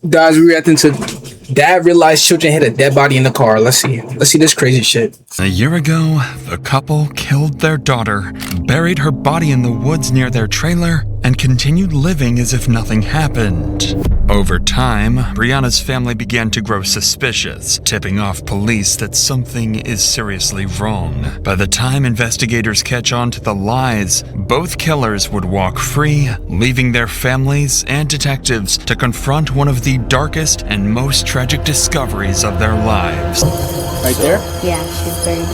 Guys, we reacting to dad realized children hid a dead body in the car. Let's see this crazy shit. A year ago, the couple killed their daughter, buried her body in the woods near their trailer, and continued living as if nothing happened. Over time, Brianna's family began to grow suspicious, tipping off police that something is seriously wrong. By the time investigators catch on to the lies, both killers would walk free, leaving their families and detectives to confront one of the darkest and most tragic discoveries of their lives. Right there? Yeah, she's buried.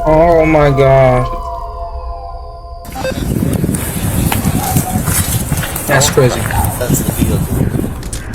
Oh my god. That's crazy.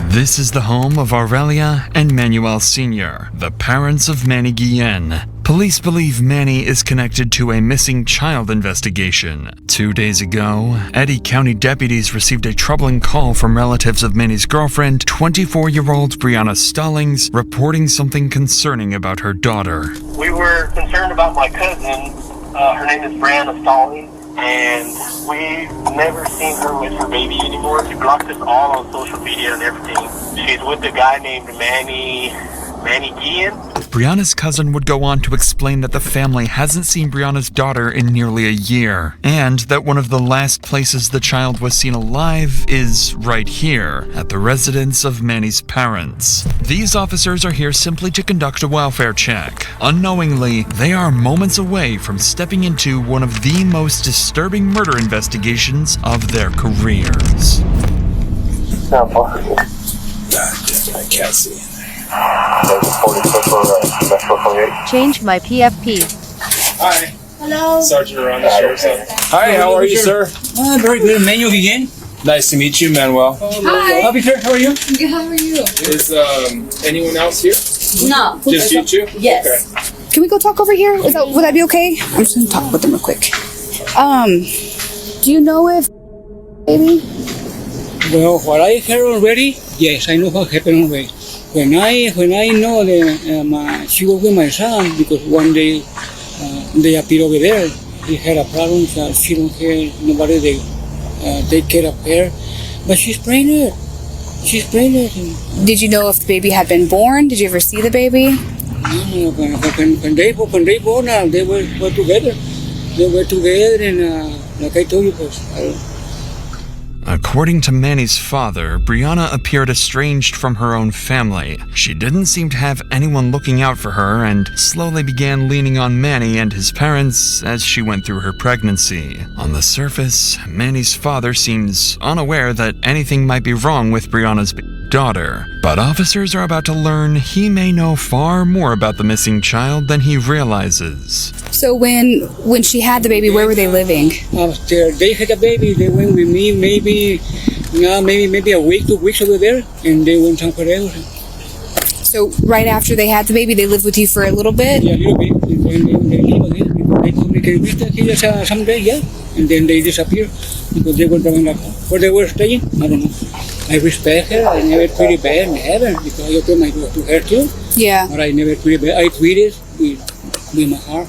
This is the home of Aurelia and Manuel Sr., the parents of Manny Guillen. Police believe Manny is connected to a missing child investigation. 2 days ago, Eddy County deputies received a troubling call from relatives of Manny's girlfriend, 24-year-old Brianna Stallings, reporting something concerning about her daughter. We were concerned about my cousin. Her name is Brianna Stallings, and we've never seen her with her baby anymore. She blocked us all on social media and everything. She's with a guy named Manny Guillen. Brianna's cousin would go on to explain that the family hasn't seen Brianna's daughter in nearly a year, and that one of the last places the child was seen alive is right here, at the residence of Manny's parents. These officers are here simply to conduct a welfare check. Unknowingly, they are moments away from stepping into one of the most disturbing murder investigations of their careers. I can't see. Change my PFP. Hi. Hello. Sergeant around the sheriff's office. Hi, how are you, sir? Very good. Manuel again. Nice to meet you, Manuel. Hi. Officer, how are you? Good, how are you? Is anyone else here? No. Just you two? Yes. Okay. Can we go talk over here? Would that be okay? I'm just gonna talk with them real quick. Do you know if baby? Well, what I heard already, yes, I know what happened already. When I know that she was with my son, because one day they appeared over there, he had a problem, so she don't have nobody they take care of her, but she's pregnant. She's pregnant. Did you know if the baby had been born? Did you ever see the baby? No, when they born, they were together. They were together, and like I told you, According to Manny's father, Brianna appeared estranged from her own family. She didn't seem to have anyone looking out for her and slowly began leaning on Manny and his parents as she went through her pregnancy. On the surface, Manny's father seems unaware that anything might be wrong with Brianna's daughter, but officers are about to learn he may know far more about the missing child than he realizes. So when she had the baby, where were they living? After they had a baby, they went with me maybe a week, 2 weeks over there, and they went somewhere else. So right after they had the baby, they lived with you for a little bit? Yeah, a little bit. And then they leave again because they told me, can we stay here someday? Yeah. And then they disappeared because they were driving like where they were staying. I don't know. I respect her. I never treated bad in heaven because I told my daughter to her too. Yeah. But I never treated bad. I treated with my heart.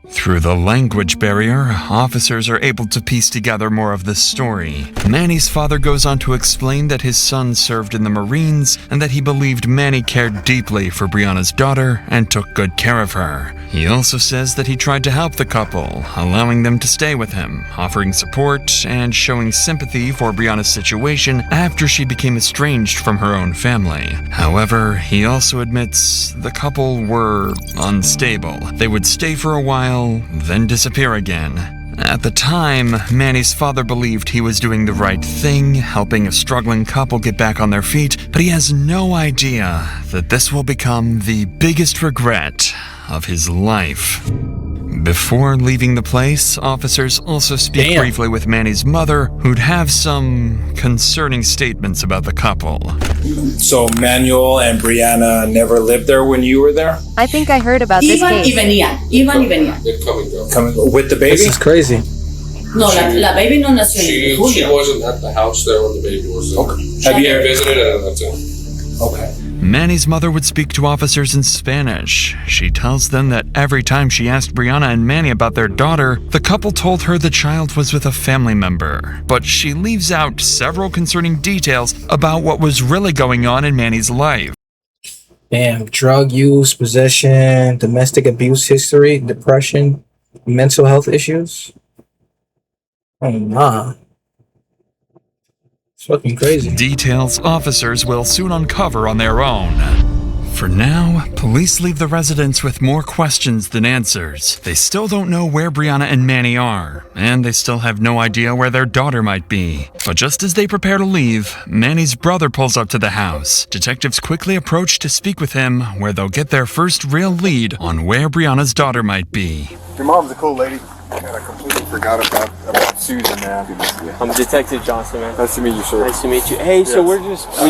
Through the language barrier, officers are able to piece together more of the story. Manny's father goes on to explain that his son served in the Marines and that he believed Manny cared deeply for Brianna's daughter and took good care of her. He also says that he tried to help the couple, allowing them to stay with him, offering support and showing sympathy for Brianna's situation after she became estranged from her own family. However, he also admits the couple were unstable. They would stay for a while, then disappear again. At the time, Manny's father believed he was doing the right thing, helping a struggling couple get back on their feet, but he has no idea that this will become the biggest regret of his life. Before leaving the place, officers also speak briefly with Manny's mother, who'd have some concerning statements about the couple. So Manuel and Brianna never lived there when you were there? I think I heard about this Iban case. y venían. They're coming though. Coming with the baby? This is crazy. No, la baby no nació en She julio. wasn't at the house there when the baby was there. Okay. Have you visited and that's it? Okay. Manny's mother would speak to officers in Spanish. She tells them that every time she asked Brianna and Manny about their daughter, the couple told her the child was with a family member. But she leaves out several concerning details about what was really going on in Manny's life. Damn, drug use, possession, domestic abuse history, depression, mental health issues. Oh, nah. It's fucking crazy. Details officers will soon uncover on their own. For now, police leave the residence with more questions than answers. They still don't know where Brianna and Manny are, and they still have no idea where their daughter might be. But just as they prepare to leave, Manny's brother pulls up to the house. Detectives quickly approach to speak with him, where they'll get their first real lead on where Brianna's daughter might be. Your mom's a cool lady. God, I completely forgot about Susan, man. Good to see you. I'm Detective Johnson, man. Nice to meet you, sir. Nice to meet you. Hey, so we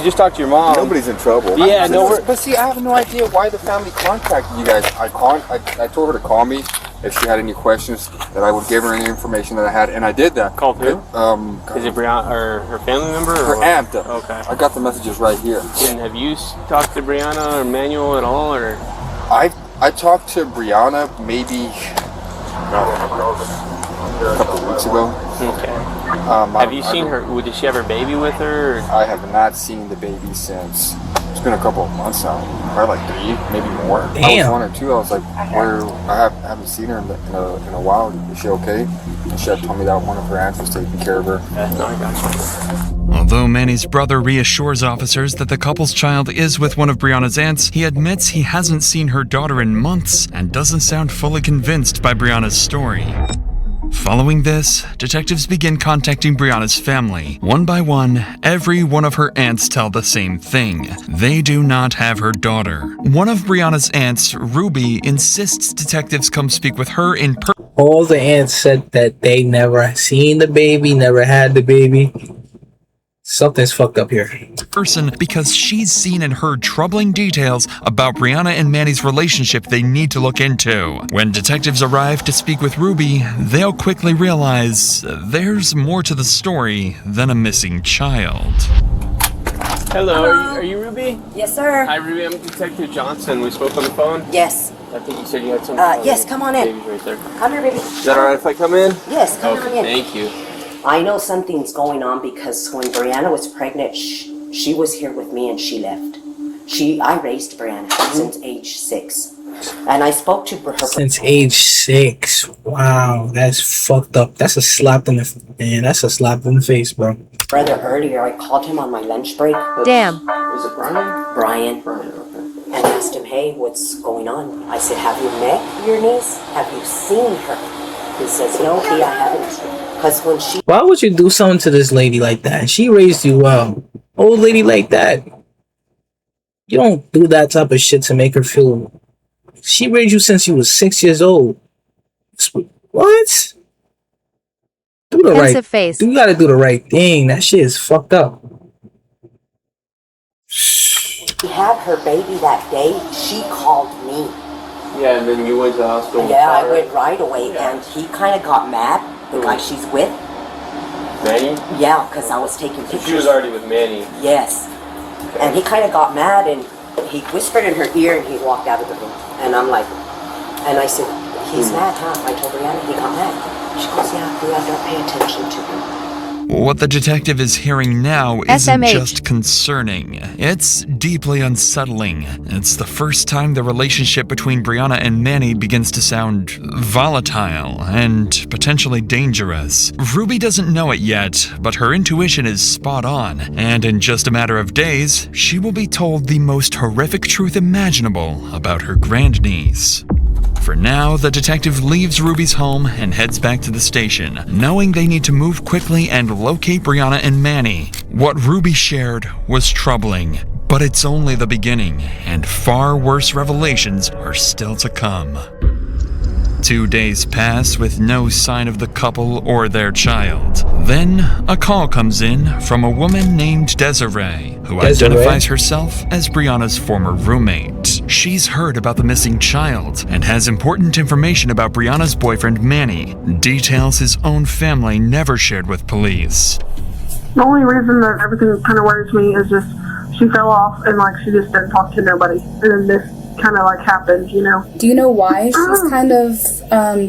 just talked to your mom. Nobody's in trouble. Yeah, no. But see, I have no idea why the family contacted you guys. I told her to call me if she had any questions, that I would give her any information that I had, and I did that. Called who? Is it Brianna or her family member? Her aunt. Okay. I got the messages right here. And have you talked to Brianna or Manuel at all, or? I talked to Brianna maybe a couple of weeks ago. Okay. Have you seen her? Did she have her baby with her? Or? I have not seen the baby since. It's been a couple of months now. Probably like 3, maybe more. Damn. I was 1 or 2. I was like, I haven't seen her in a while. Is she okay? And she had told me that one of her aunts was taking care of her. No, I got you. Although Manny's brother reassures officers that the couple's child is with one of Brianna's aunts, he admits he hasn't seen her daughter in months and doesn't sound fully convinced by Brianna's story. Following this, detectives begin contacting Brianna's family. One by one, every one of her aunts tell the same thing. They do not have her daughter. One of Brianna's aunts, Ruby, insists detectives come speak with her in person. All the aunts said that they never seen the baby, never had the baby. Something's fucked up here. Because she's seen and heard troubling details about Brianna and Manny's relationship they need to look into. When detectives arrive to speak with Ruby, they'll quickly realize there's more to the story than a missing child. Hello. Are you Ruby? Yes, sir. Hi, Ruby. I'm Detective Johnson. We spoke on the phone. Yes. I think you said you had some. Yes, come on in. Baby's right there. Come here, baby. Is that alright if I come in? Yes, come on in. Thank you. I know something's going on because when Brianna was pregnant, she was here with me and she left. I raised Brianna since age 6. And I spoke to her. Since age 6. Wow, that's fucked up. That's a slap in the face, bro. Brother earlier, I called him on my lunch break. Damn. Is it Brian? Brian. Okay. And asked him, hey, what's going on? I said, have you met your niece? Have you seen her? He says, no, I haven't. Because when she... Why would you do something to this lady like that? She raised you well. Old lady like that. You don't do that type of shit to make her feel... She raised you since you was 6 years old. What? Do the Pensive right... face. You gotta do the right thing. That shit is fucked up. She had her baby that day. She called me. Yeah, and then you went to the hospital. Yeah, I went right away, and he kind of got mad. The guy she's with. Manny? Yeah, because I was taking pictures. So she was already with Manny. Yes. And he kind of got mad, and he whispered in her ear, and he walked out of the room. And I'm like, and I said, he's mad, huh? I told Brianna he got mad. She goes, yeah, don't pay attention to him. What the detective is hearing now isn't SMH. just concerning. It's deeply unsettling. It's the first time the relationship between Brianna and Manny begins to sound volatile and potentially dangerous. Ruby doesn't know it yet, but her intuition is spot on, and in just a matter of days, she will be told the most horrific truth imaginable about her grandniece. For now, the detective leaves Ruby's home and heads back to the station, knowing they need to move quickly and locate Brianna and Manny. What Ruby shared was troubling, but it's only the beginning, and far worse revelations are still to come. 2 days pass with no sign of the couple or their child. Then, a call comes in from a woman named Desiree, who identifies herself as Brianna's former roommate. She's heard about the missing child and has important information about Brianna's boyfriend Manny, details his own family never shared with police. The only reason that everything kind of worries me is just she she fell off and like she just didn't talk to nobody. And then this kind of like happened, you know. Do you know why she's kind of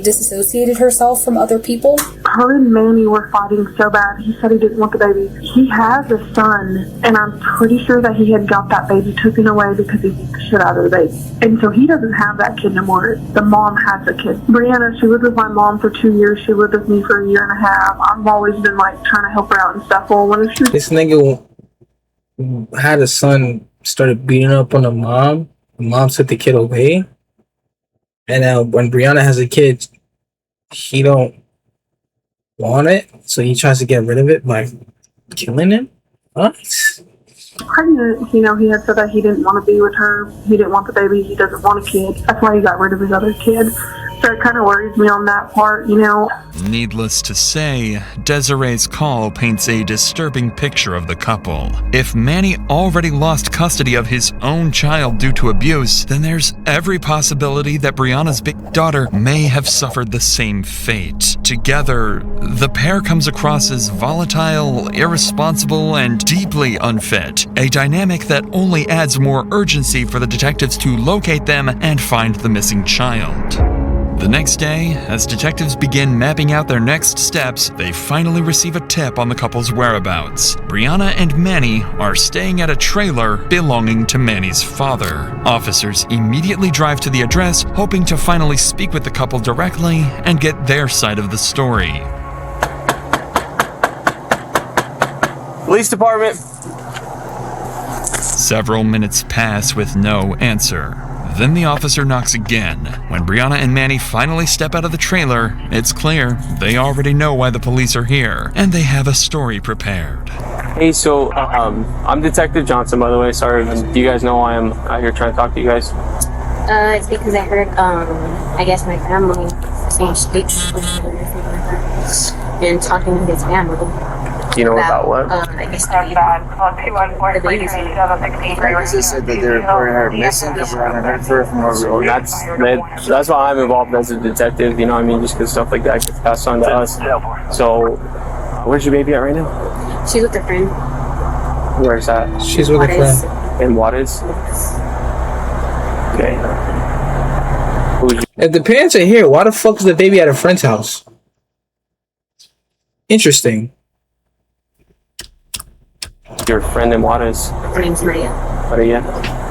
disassociated herself from other people? Her and Manny were fighting so bad. He said he didn't want the baby. He has a son, and I'm pretty sure that he had got that baby taken away because he beat the shit out of the baby. And so he doesn't have that kid no more. The mom has the kid. Brianna, she lived with my mom for 2 years. She lived with me for a year and a half. I've always been like trying to help her out and stuff. Well, when she This nigga had a son, started beating up on the mom. The mom took the kid away. And now when Brianna has a kid, he don't want it. So he tries to get rid of it by killing him. What? pregnant, you know, he had said that he didn't want to be with her. He didn't want the baby. He doesn't want a kid. That's why he got rid of his other kid. So it kind of worries me on that part, you know. Needless to say, Desiree's call paints a disturbing picture of the couple. If Manny already lost custody of his own child due to abuse, then there's every possibility that Brianna's big daughter may have suffered the same fate. Together, the pair comes across as volatile, irresponsible, and deeply unfit, a dynamic that only adds more urgency for the detectives to locate them and find the missing child. The next day, as detectives begin mapping out their next steps, they finally receive a tip on the couple's whereabouts. Brianna and Manny are staying at a trailer belonging to Manny's father. Officers immediately drive to the address, hoping to finally speak with the couple directly and get their side of the story. Police department. Several minutes pass with no answer. Then the officer knocks again. When Brianna and Manny finally step out of the trailer, it's clear they already know why the police are here, and they have a story prepared. Hey, so I'm Detective Johnson, by the way. Sorry, do you guys know why I'm out here trying to talk to you guys? It's because I heard, I guess my family saying speaks and talking to his family. Do you know about what? I guess they're the baby. They said that they reported her missing because we haven't heard from her. That's why I'm involved as a detective, you know what I mean? Just because stuff like that gets passed on to us. So, where's your baby at right now? She's with her friend. Where's that? She's with her friend. And what is? Okay. If the parents are here, why the fuck is the baby at a friend's house? Interesting. Your friend in Juarez. Her name's Maria. Maria.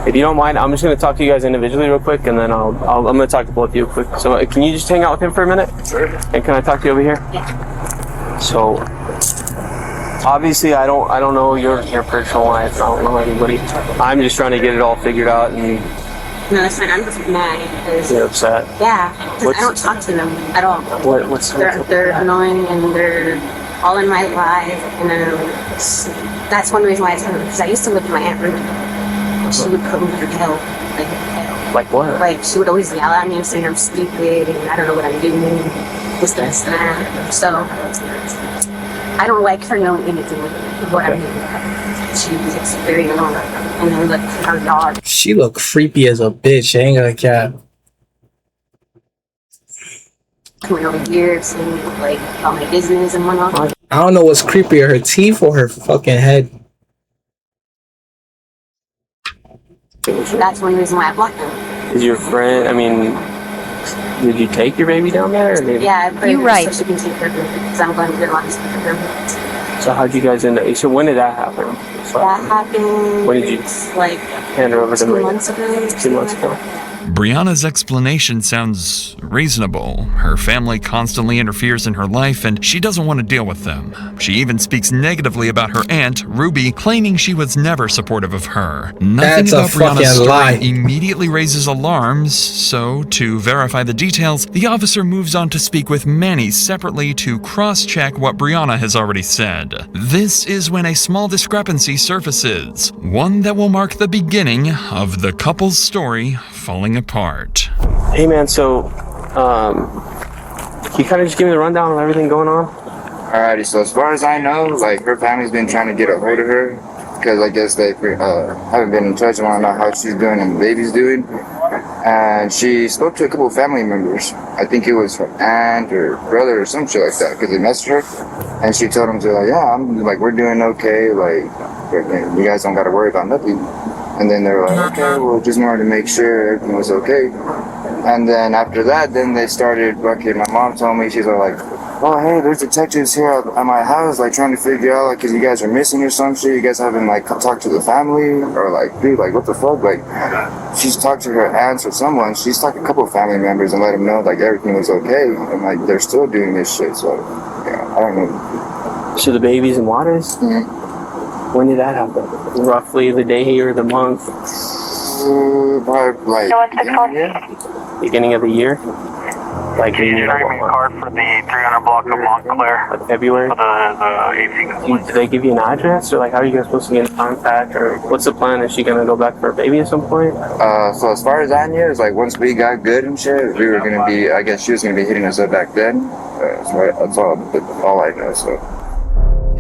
If you don't mind, I'm just going to talk to you guys individually real quick, and then I'm going to talk to both of you quick. So can you just hang out with him for a minute? Sure. And can I talk to you over here? Yeah. So obviously I don't know your personal life. I don't know anybody. I'm just trying to get it all figured out. And No, that's fine. I'm just mad because you're upset. Yeah, because I don't talk to them at all. What's they're annoying and they're all in my life, and that's one reason why I tell them, because I used to live with my Aunt Ruth. She would put me through hell, like hell. Like what? Like she would always yell at me and say I'm stupid and I don't know what I'm doing, this and that. So I don't like her knowing anything of what I'm doing. She's very annoying, and then like her dog. She look creepy as a bitch. I ain't gonna cap. Coming over here, saying like about my business and whatnot. I don't know what's creepier, her teeth or her fucking head. That's one reason why I blocked them. Is your friend? I mean, did you take your baby down there? Or yeah, I put You're her right. so she can take her because I'm going to get a lot of stuff for them. So how'd you guys end up? So when did that happen? So That happened. when did you like hand her over to 2 me? months ago? 2 months ago. Brianna's explanation sounds reasonable. Her family constantly interferes in her life, and she doesn't want to deal with them. She even speaks negatively about her aunt, Ruby, claiming she was never supportive of her. Nothing That's a about Brianna's fucking story lie. immediately raises alarms, so to verify the details, the officer moves on to speak with Manny separately to cross-check what Brianna has already said. This is when a small discrepancy surfaces, one that will mark the beginning of the couple's story falling apart. Hey man, so can you kind of just give me the rundown of everything going on? Alrighty, so as far as I know, like her family's been trying to get a hold of her because I guess they haven't been in touch. I want to know how she's doing and the baby's doing. And she spoke to a couple of family members. I think it was her aunt or brother or some shit like that because they messaged her. And she told them to like, yeah, I'm like, we're doing okay. Like, You guys don't got to worry about nothing. And then they were like, okay, well, just wanted to make sure everything was okay. And then after that, then they started fucking, my mom told me, she's like, oh, hey, there's detectives here at my house, like, trying to figure out, like, because you guys are missing or some shit. You guys haven't, like, talked to the family? Or, like, dude, like, what the fuck? Like, she's talked to her aunts or someone. She's talked to a couple of family members and let them know, like, everything was okay. And, like, they're still doing this shit. So, yeah, I don't know. So the babies and Waters? Mm-hmm. When did that happen? Roughly the day or the month? Probably, like, beginning of the year? Like Can you trade me a card for the 300 block of Montclair? Like February? For the 18th. Do they give you an address? Or like how are you guys supposed to get in contact? Or what's the plan? Is she gonna go back for a baby at some point? So as far as I knew, it's like once we got good and shit, we were gonna be, I guess she was gonna be hitting us up back then. So that's all I know, so.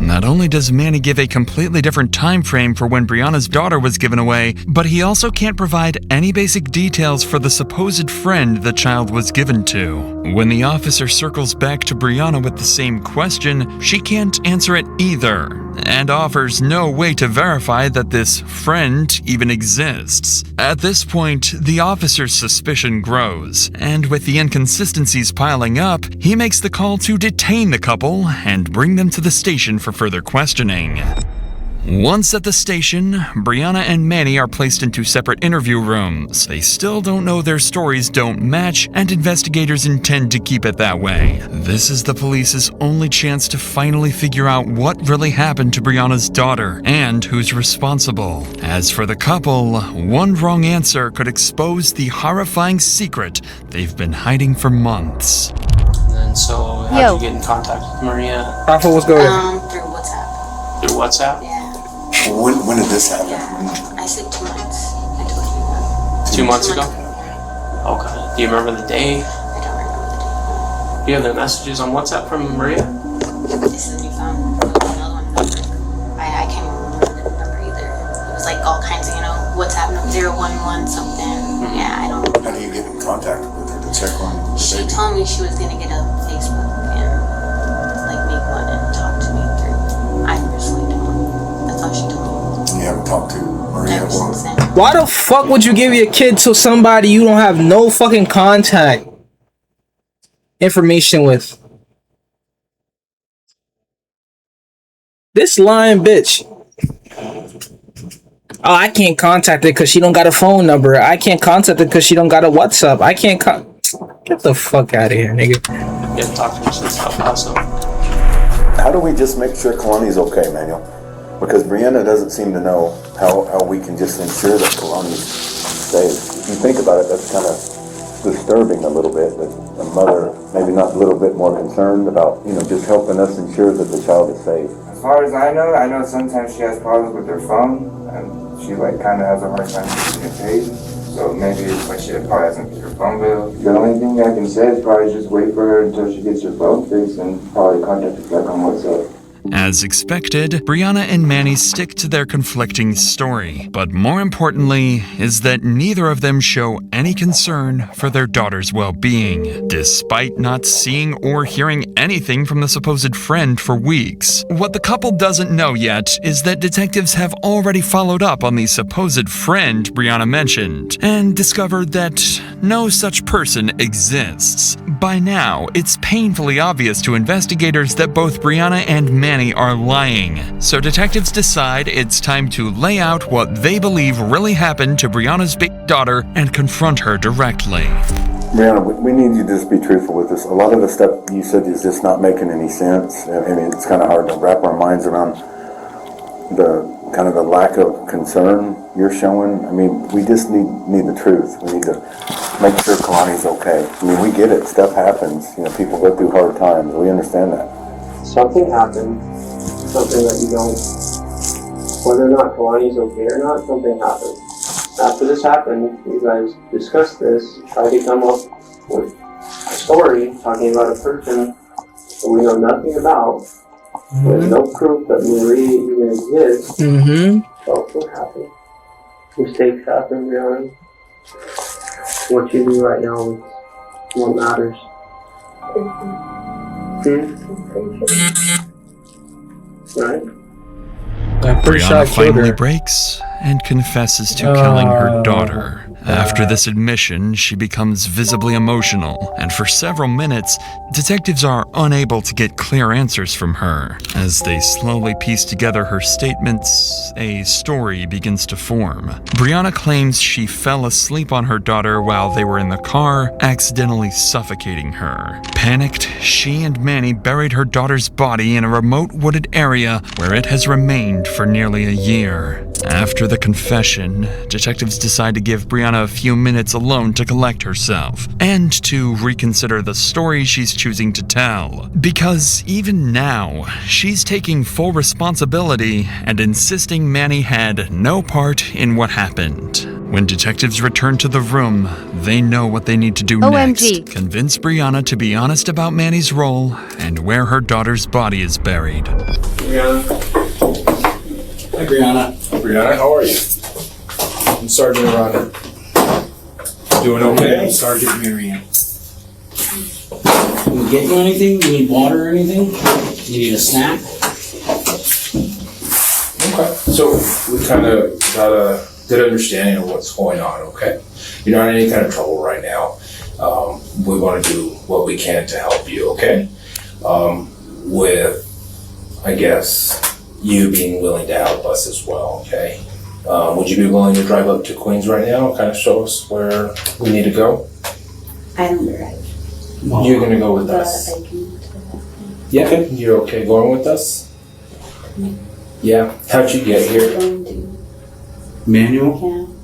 Not only does Manny give a completely different time frame for when Brianna's daughter was given away, but he also can't provide any basic details for the supposed friend the child was given to. When the officer circles back to Brianna with the same question, she can't answer it either, and offers no way to verify that this friend even exists. At this point, the officer's suspicion grows, and with the inconsistencies piling up, he makes the call to detain the couple and bring them to the station for further questioning. Once at the station, Brianna and Manny are placed into separate interview rooms. They still don't know their stories don't match, and investigators intend to keep it that way. This is the police's only chance to finally figure out what really happened to Brianna's daughter and who's responsible. As for the couple, one wrong answer could expose the horrifying secret they've been hiding for months. And so how did you get in contact with Maria? Rafa, what's going on? Through WhatsApp. Through WhatsApp? Yeah. When did this happen? Yeah. I said 2 months. I told you. 2 months ago? Okay. Do you remember the day? I don't remember the day. Do you have the messages on WhatsApp from Maria? This is a new phone. Another one number. I can't remember the number either. It was like all kinds of, WhatsApp number 011 something. Yeah, I don't know. How do you get in contact with her to check on the She baby? told me she was gonna get a Facebook and like make one and talk to me through. I personally don't. That's all she told me. You haven't talked to Maria? Ever since then. Why the fuck would you give your kid to somebody you don't have no fucking contact information with? This lying bitch. Oh, I can't contact her because she don't got a phone number. I can't contact her because she don't got a WhatsApp. I can't get the fuck out of here, nigga. Yeah, talk to her since also. How do we just make sure Kalani's okay, Manuel? Because Brianna doesn't seem to know how we can just ensure that Kalani's safe. If you think about it, that's kind of disturbing a little bit, that a mother maybe not a little bit more concerned about, just helping us ensure that the child is safe. As far as I know sometimes she has problems with her phone, and she kind of has a hard time getting paid. So maybe it's like she probably hasn't paid her phone bill. The only thing I can say is probably just wait for her until she gets her phone fixed and probably contact us back on WhatsApp. As expected, Brianna and Manny stick to their conflicting story, but more importantly is that neither of them show any concern for their daughter's well-being, despite not seeing or hearing anything from the supposed friend for weeks. What the couple doesn't know yet is that detectives have already followed up on the supposed friend Brianna mentioned, and discovered that no such person exists. By now, it's painfully obvious to investigators that both Brianna and Manny are lying, so detectives decide it's time to lay out what they believe really happened to Brianna's baby daughter and confront her directly. Brianna, we need you to just be truthful with us. A lot of the stuff you said is just not making any sense. I mean, it's kind of hard to wrap our minds around the kind of the lack of concern you're showing. I mean, we just need the truth. We need to make sure Kalani's okay. I mean, we get it. Stuff happens. People go through hard times. We understand that. Something happened, something that you don't, whether or not Kalani's okay or not, something happened. After this happened, you guys discussed this, tried to come up with a story talking about a person that we know nothing about, with no proof that Marie even exists. So what happened? Mistakes happen, Brianna. What you do right now is what matters. Right? I'm pretty sure I Brianna killed finally her. breaks and confesses to killing her daughter. After this admission, she becomes visibly emotional, and for several minutes, detectives are unable to get clear answers from her. As they slowly piece together her statements, a story begins to form. Brianna claims she fell asleep on her daughter while they were in the car, accidentally suffocating her. Panicked, she and Manny buried her daughter's body in a remote wooded area where it has remained for nearly a year. After the confession, detectives decide to give Brianna a few minutes alone to collect herself, and to reconsider the story she's choosing to tell. Because even now, she's taking full responsibility and insisting Manny had no part in what happened. When detectives return to the room, they know what they need to do OMG. next. Convince Brianna to be honest about Manny's role and where her daughter's body is buried. Hi, Brianna. Brianna, how are you? I'm Sergeant Rodder. Doing okay? I'm Sergeant Marion. Can we get you anything? You need water or anything? You need a snack? Okay. So we kind of got a good understanding of what's going on, okay? You're not in any kind of trouble right now. We want to do what we can to help you, okay? With, I guess, you being willing to help us as well, okay? Would you be willing to drive up to Queens right now and kind of show us where we need to go? I don't drive. You're going to go with us? Yeah, you're okay going with us? Yeah. How'd you get here? Manual? Yeah.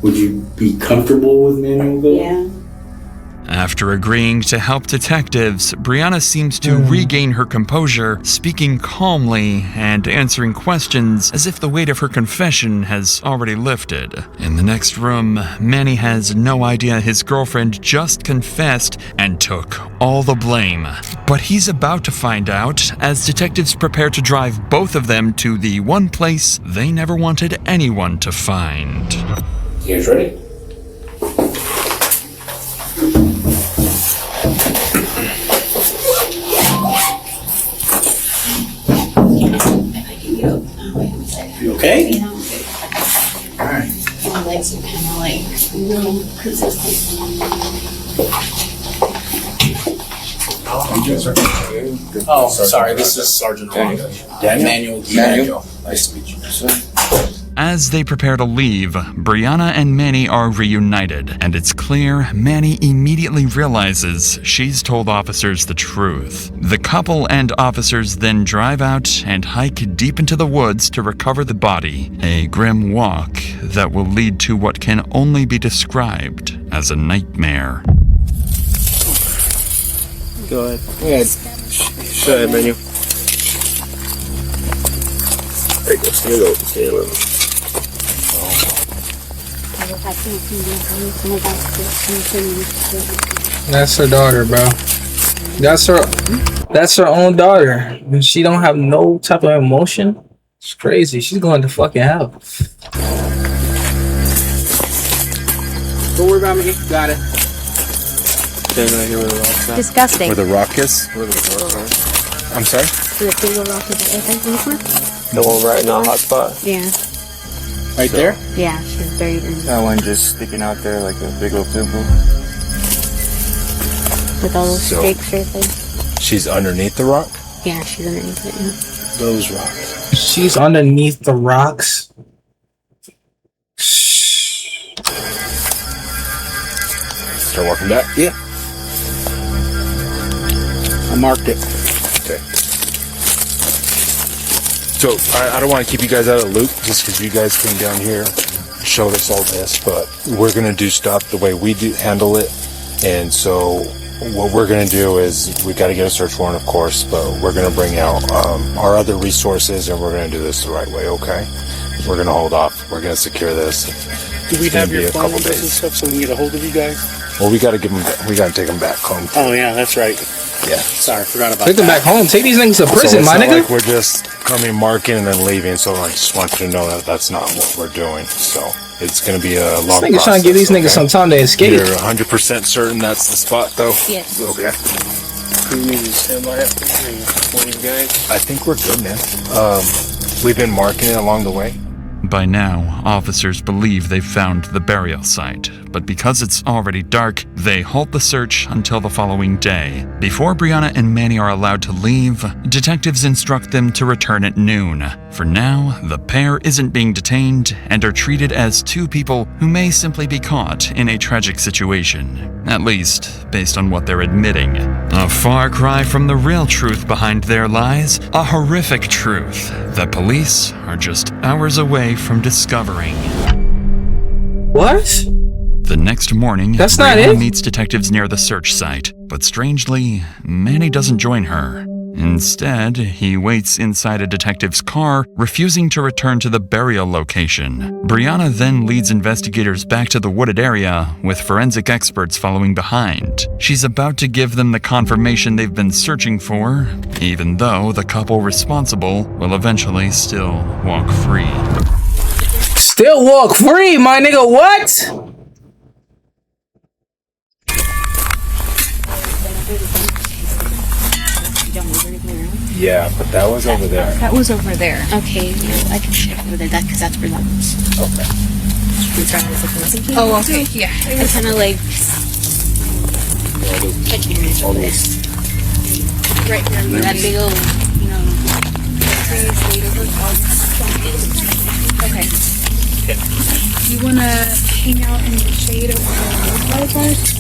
Would you be comfortable with manual going? Yeah. After agreeing to help detectives, Brianna seems to regain her composure, speaking calmly and answering questions as if the weight of her confession has already lifted. In the next room, Manny has no idea his girlfriend just confessed and took all the blame. But he's about to find out as detectives prepare to drive both of them to the one place they never wanted anyone to find. You guys ready? You okay? Yeah. Alright. My legs are kind of like, because it's Oh, sorry, this is Sergeant Daniel. Daniel. Nice to meet you, sir. As they prepare to leave, Brianna and Manny are reunited, and it's clear Manny immediately realizes she's told officers the truth. The couple and officers then drive out and hike deep into the woods to recover the body, a grim walk that will lead to what can only be described as a nightmare. Go ahead. Yeah. Go ahead, menu. There you go. Stay low. Stay low. That's her daughter, bro. That's her own daughter. And she don't have no type of emotion. It's crazy. She's going to fucking hell. Don't worry about me. Got it. Stand right here where the rock's at. Disgusting. Where the rock is? Where the rock's at. I'm sorry? The single rock is The one right in the hot spot. Yeah. Right there? Yeah, she's buried in That one just sticking out there like a big old pimple. with all those So- stakes right there. She's underneath the rock? Yeah, she's underneath it. Yeah. Those rocks. She's underneath the rocks. Start walking back? Yeah. I marked it. Okay. So, I don't want to keep you guys out of the loop just because you guys came down here, showed us all this, but we're going to do stuff the way we do handle it. And so, what we're going to do is, we got to get a search warrant, of course, but we're going to bring out our other resources and we're going to do this the right way, okay? We're going to hold off. We're going to secure this. Do we It's gonna have be your a phone couple numbers and days. stuff so we can get a hold of you guys? Well, we got to give them. We got to take them back home. Oh yeah, that's right. Yeah. Sorry, forgot about Take them that. back home. Take these niggas to prison, So it's my not nigga. like we're just coming, marking, and then leaving. So I just want you to know that that's not what we're doing. So it's going to be a long This nigga's process. trying to give these niggas some time to escape. You're 100% certain that's the spot, though? Yes. Okay. You need to stand by it. One of you guys. I think we're good, man. we've been marking it along the way. By now, officers believe they've found the burial site, but because it's already dark, they halt the search until the following day. Before Brianna and Manny are allowed to leave, detectives instruct them to return at noon. For now, the pair isn't being detained and are treated as two people who may simply be caught in a tragic situation, at least based on what they're admitting. A far cry from the real truth behind their lies, a horrific truth that police are just hours away from discovering. What? The next morning, That's not Brianna it? meets detectives near the search site, but strangely, Manny doesn't join her. Instead, he waits inside a detective's car, refusing to return to the burial location. Brianna then leads investigators back to the wooded area, with forensic experts following behind. She's about to give them the confirmation they've been searching for, even though the couple responsible will eventually still walk free. Still walk free, my nigga, what? Yeah, but that was over there. That was over there. Okay, I can shift over there. Because that's where that was. Okay. Oh, okay. Yeah. I kind of like catching it over there. Right here, where that big old, you know, trees laid over. Okay. You wanna hang out in the shade of the lifeguards?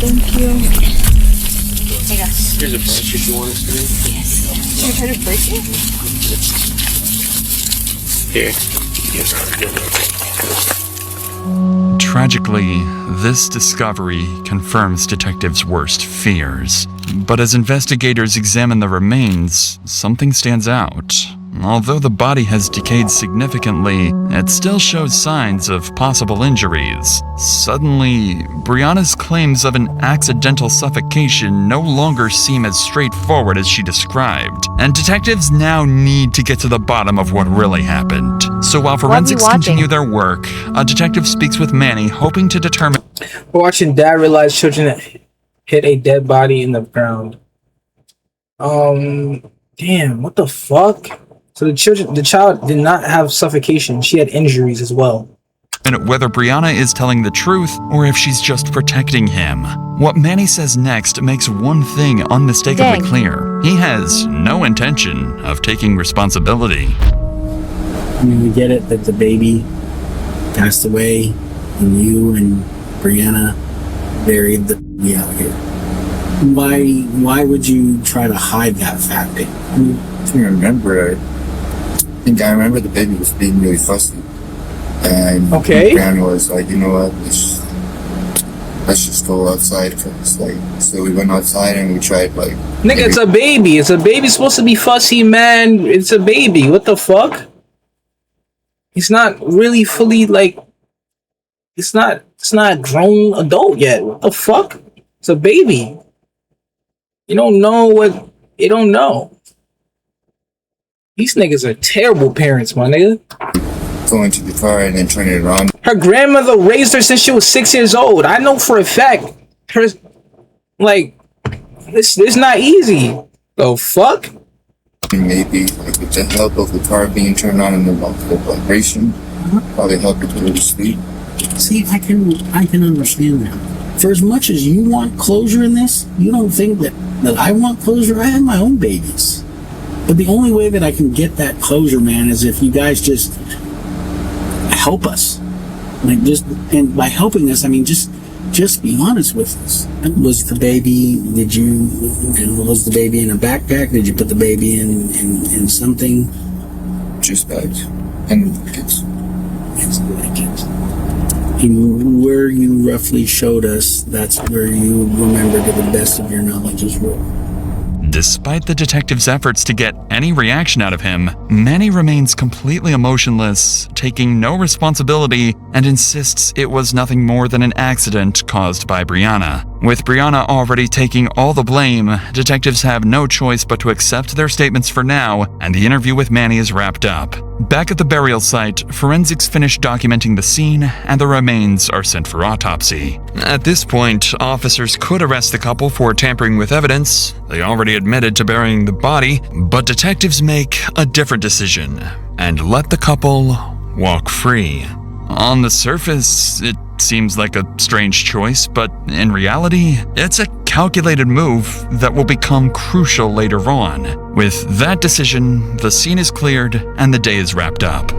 Thank you. Hey guys. Here's a brush if you want us to do. Yes. Should I try to break it? Here. Tragically, this discovery confirms detectives' worst fears. But as investigators examine the remains, something stands out. Although the body has decayed significantly, it still shows signs of possible injuries. Suddenly, Brianna's claims of an accidental suffocation no longer seem as straightforward as she described, and detectives now need to get to the bottom of what really happened. So while forensics continue their work, a detective speaks with Manny, hoping to determine... We're watching dad realize children hit a dead body in the ground. Damn, what the fuck? So the child did not have suffocation. She had injuries as well. And whether Brianna is telling the truth or if she's just protecting him. What Manny says next makes one thing unmistakably clear. He has no intention of taking responsibility. I mean, we get it that the baby passed away and you and Brianna buried the baby out here. Why would you try to hide that fact? I remember the baby was being really fussy. And Brianna was like, you know what, let's just go outside first. So we went outside and we tried Nigga, it's a baby. It's a baby supposed to be fussy, man. It's a baby. What the fuck? He's not really fully it's not a grown adult yet. What the fuck? It's a baby. You don't know what you don't know. These niggas are terrible parents, my nigga. Going to the car and then turning it around. Her grandmother raised her since she was 6 years old. I know for a fact. This not easy. The fuck? Maybe with the help of the car being turned on and the vibration, probably help it to sleep. See, I can understand that. For as much as you want closure in this, you don't think that I want closure. I have my own babies. But the only way that I can get that closure, man, is if you guys just help us. And by helping us, I mean just be honest with us. Was the baby? Was the baby in a backpack? Did you put the baby in something? Just bags and blankets. And where you roughly showed us, that's where you remember to the best of your knowledge as well. Despite the detective's efforts to get any reaction out of him, Manny remains completely emotionless, taking no responsibility, and insists it was nothing more than an accident caused by Brianna. With Brianna already taking all the blame, detectives have no choice but to accept their statements for now, and the interview with Manny is wrapped up. Back at the burial site, forensics finish documenting the scene, and the remains are sent for autopsy. At this point, officers could arrest the couple for tampering with evidence. They already admitted to burying the body, but detectives make a different decision and let the couple walk free. On the surface, it seems like a strange choice, but in reality, it's a calculated move that will become crucial later on. With that decision, the scene is cleared and the day is wrapped up.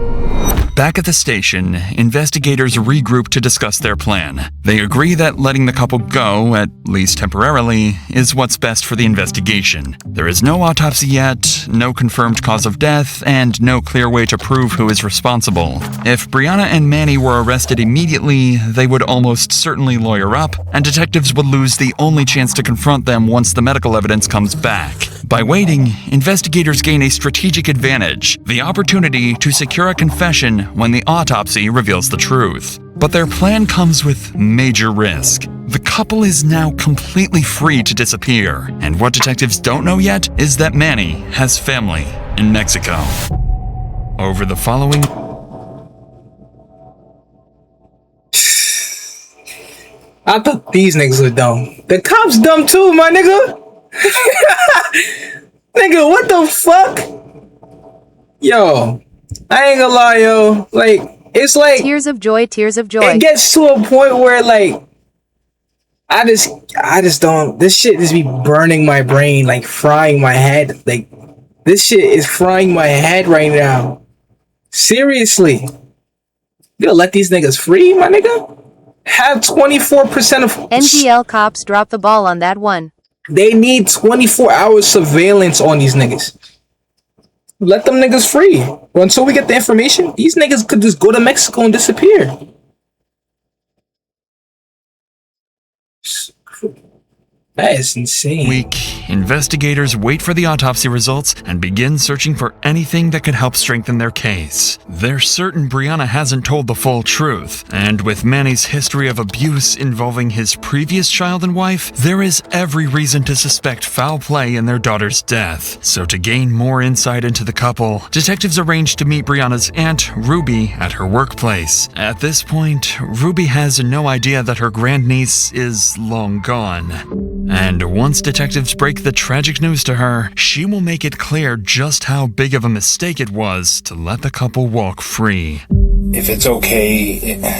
Back at the station, investigators regroup to discuss their plan. They agree that letting the couple go, at least temporarily, is what's best for the investigation. There is no autopsy yet, no confirmed cause of death, and no clear way to prove who is responsible. If Brianna and Manny were arrested immediately, they would almost certainly lawyer up, and detectives would lose the only chance to confront them once the medical evidence comes back. By waiting, investigators gain a strategic advantage, the opportunity to secure a confession when the autopsy reveals the truth. But their plan comes with major risk. The couple is now completely free to disappear, and what detectives don't know yet is that Manny has family in Mexico. Over the following... I thought these niggas were dumb. The cops dumb too, my nigga. Nigga, what the fuck? Yo, I ain't gonna lie, yo. Like, it's like Tears of joy, tears of joy. it gets to a point where like I just don't, this shit just be burning my brain, like frying my head. Like, this shit is frying my head right now. Seriously. You gonna let these niggas free, my nigga? Have 24% of NGL cops dropped the ball on that one. They need 24 hours surveillance on these niggas. Let them niggas free. Until we get the information, these niggas could just go to Mexico and disappear. That is insane. Week, investigators wait for the autopsy results and begin searching for anything that could help strengthen their case. They're certain Brianna hasn't told the full truth, and with Manny's history of abuse involving his previous child and wife, there is every reason to suspect foul play in their daughter's death. So to gain more insight into the couple, detectives arrange to meet Brianna's aunt, Ruby, at her workplace. At this point, Ruby has no idea that her grandniece is long gone. And once detectives break the tragic news to her, she will make it clear just how big of a mistake it was to let the couple walk free. If it's okay,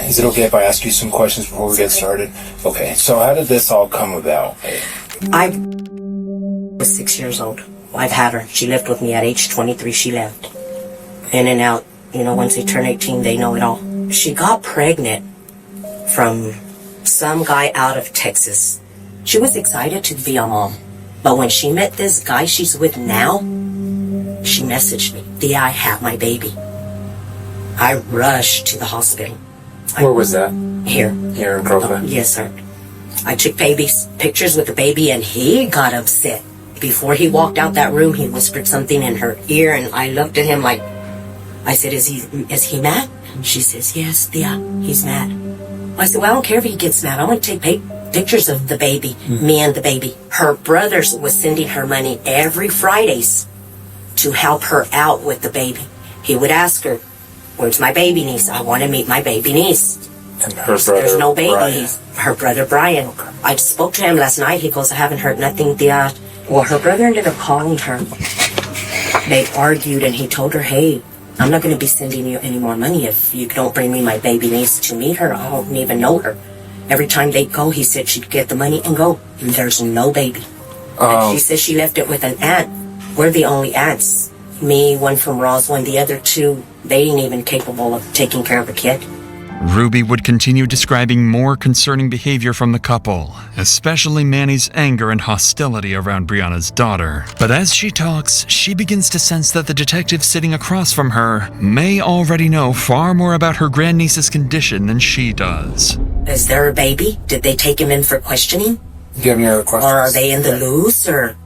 is it okay if I ask you some questions before we get started? Okay, so how did this all come about? I was 6 years old. I've had her. She lived with me at age 23. She left. In and out. You know, once they turn 18, they know it all. She got pregnant from some guy out of Texas. She was excited to be a mom. But when she met this guy she's with now, she messaged me, "Thea, I have my baby." I rushed to the hospital. Where was that? Here. Here in Crowfoot? Yes, sir. I took pictures with the baby, and he got upset. Before he walked out that room, he whispered something in her ear, and I looked at him like, I said, is he mad? She says, "Yes, Thea, he's mad." I said, "Well, I don't care if he gets mad. I want to take pictures of the baby, me and the baby." Her brothers was sending her money every Fridays to help her out with the baby. He would ask her, "Where's my baby niece? I want to meet my baby niece." And her brother, "There's no baby." Brian. Her brother Brian. Okay. I spoke to him last night. He goes, "I haven't heard nothing, Thea." Well, her brother ended up calling her. They argued, and he told her, "Hey, I'm not going to be sending you any more money if you don't bring me my baby niece to meet her. I don't even know her." Every time they go, he said she'd get the money and go. And there's no baby. And she says she left it with an aunt. We're the only aunts. Me, one from Roswell, and the other two, they ain't even capable of taking care of a kid. Ruby would continue describing more concerning behavior from the couple, especially Manny's anger and hostility around Brianna's daughter. But as she talks, she begins to sense that the detective sitting across from her may already know far more about her grandniece's condition than she does. Is there a baby? Did they take him in for questioning? Do you have any other questions? Or are they in the loose? Or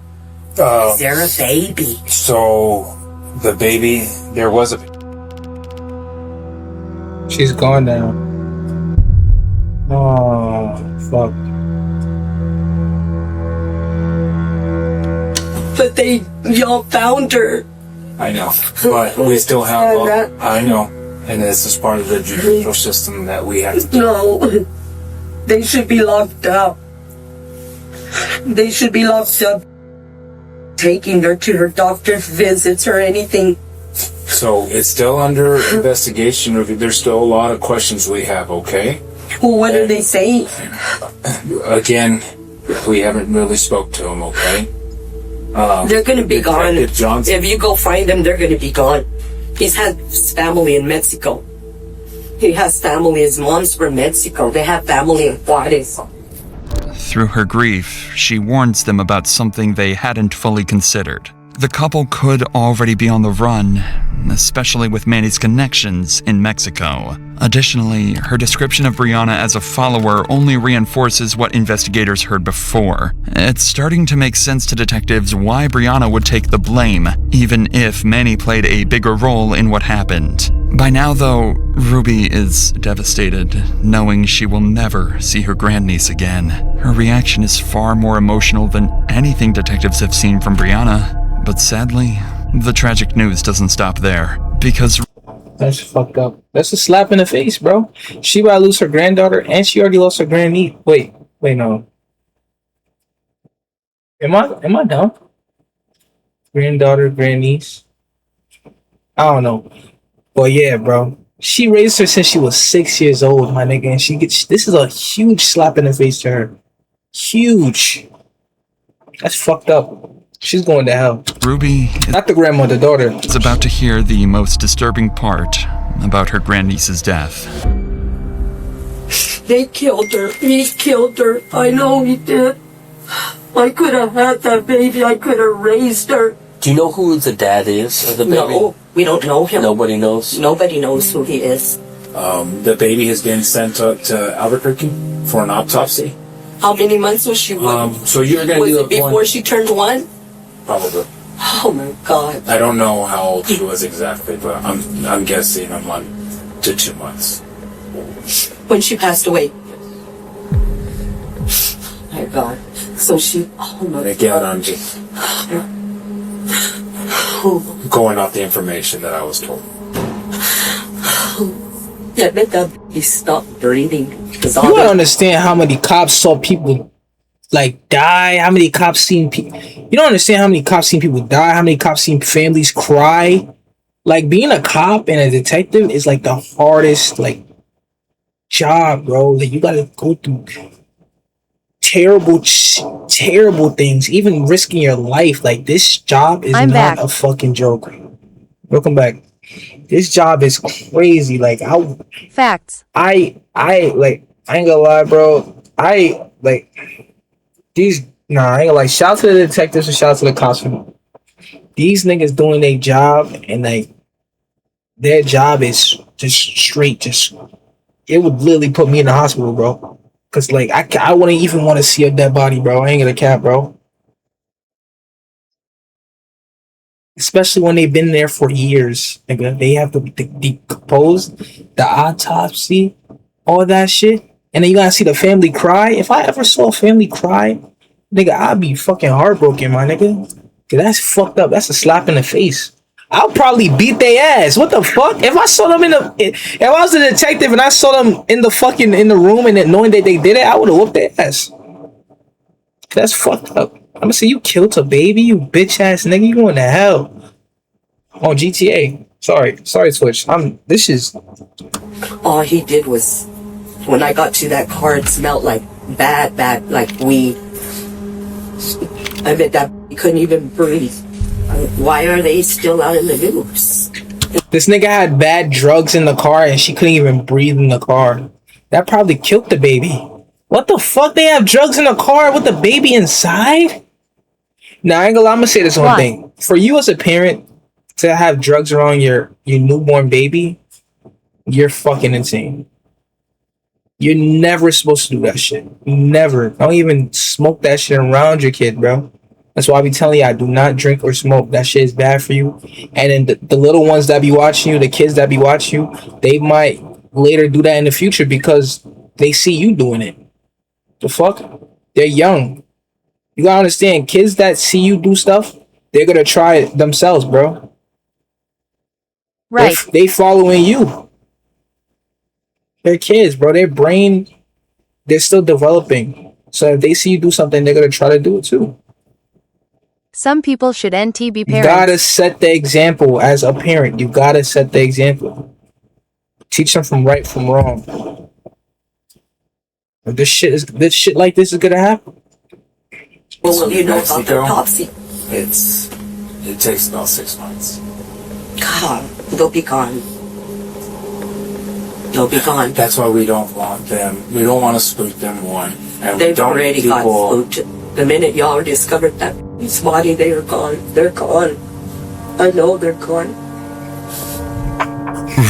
is there a baby? So, the baby, there was a... She's gone now. Oh, fuck. But y'all found her. I know, but we still have. I know, and this is part of the judicial system that we have to do. No, they should be locked up. They should be locked up. Taking her to her doctor's visits or anything. So it's still under investigation. There's still a lot of questions we have. Okay. Well, what are they saying? Again, we haven't really spoke to them. Okay. They're going to be gone. Johnson. If you go find them, they're going to be gone. He's had family in Mexico. He has family. His mom's from Mexico. They have family in Juarez. Through her grief, she warns them about something they hadn't fully considered. The couple could already be on the run, especially with Manny's connections in Mexico. Additionally, her description of Brianna as a follower only reinforces what investigators heard before. It's starting to make sense to detectives why Brianna would take the blame, even if Manny played a bigger role in what happened. By now, though, Ruby is devastated, knowing she will never see her grandniece again. Her reaction is far more emotional than anything detectives have seen from Brianna. But sadly, the tragic news doesn't stop there, because that's fucked up. That's a slap in the face, bro. She about to lose her granddaughter, and she already lost her grandniece. Wait, no. Am I dumb? Granddaughter, grandniece. I don't know. But yeah, bro. She raised her since she was 6 years old, my nigga, and this is a huge slap in the face to her. Huge. That's fucked up. She's going to hell. Ruby, not the grandma, the daughter, is about to hear the most disturbing part about her grandniece's death. They killed her. He killed her. I know he did. I could have had that baby. I could have raised her. Do you know who the dad is of the baby? No, we don't know him. Nobody knows? Nobody knows who he is. The baby has been sent to Albuquerque for an autopsy. How many months was she? So you're going to Was it before she turned 1? Probably. Oh my God. I don't know how old she was exactly, but I'm guessing a month to 2 months. When she passed away. My God. So she. Oh my and again, God. I'm just going off the information that I was told. Yeah, let that baby stop breathing. You don't understand how many cops saw people like die. How many cops seen people? You don't understand how many cops seen people die. How many cops seen families cry. Like being a cop and a detective is like the hardest like job, bro. Like you gotta go through terrible things, even risking your life. Like this job is not a fucking joke. Welcome back. This job is crazy. Like facts. I ain't gonna lie, bro. I ain't gonna lie. Shout out to the detectives and shout out to the cops. These niggas doing their job, and like their job is just straight. It would literally put me in the hospital, bro. Cause like I wouldn't even want to see a dead body, bro. I ain't gonna cap, bro. Especially when they've been there for years. Nigga, they have to decompose the autopsy, all that shit. And then you gotta see the family cry. If I ever saw a family cry, nigga, I'd be fucking heartbroken, my nigga. Cause that's fucked up. That's a slap in the face. I'll probably beat their ass. What the fuck? If I saw them if I was a detective and I saw them in the room and then knowing that they did it, I would have whooped their ass. That's fucked up. I'm gonna say you killed a baby, you bitch ass nigga. You going to hell. On GTA. Sorry, Twitch. This is. All he did was, when I got to that car, it smelled like bad, like weed. I bet that he couldn't even breathe. Why are they still out in the news? This nigga had bad drugs in the car and she couldn't even breathe in the car. That probably killed the baby. What the fuck? They have drugs in the car with the baby inside? Now, I'm gonna say this one thing. For you as a parent to have drugs around your newborn baby, you're fucking insane. You're never supposed to do that shit. Never. Don't even smoke that shit around your kid, bro. That's why I be telling you, I do not drink or smoke. That shit is bad for you. And then the little ones that be watching you, the kids that be watching you, they might later do that in the future because they see you doing it. The fuck? They're young. You gotta understand, kids that see you do stuff, they're gonna try it themselves, bro. Right. They following you. They're kids, bro. Their brain, they're still developing. So if they see you do something, they're gonna try to do it too. Some people should NT be You parents. gotta set the example as a parent. You gotta set the example. Teach them from right from wrong. If this shit like this is gonna happen. Well, you know about the autopsy. It takes about 6 months. God, they'll be gone. They'll be gone. That's why we don't want them. We don't want to spook them, one. And They've we don't already got spooked. The minute y'all discovered that his body, they are gone. They're gone. I know they're gone.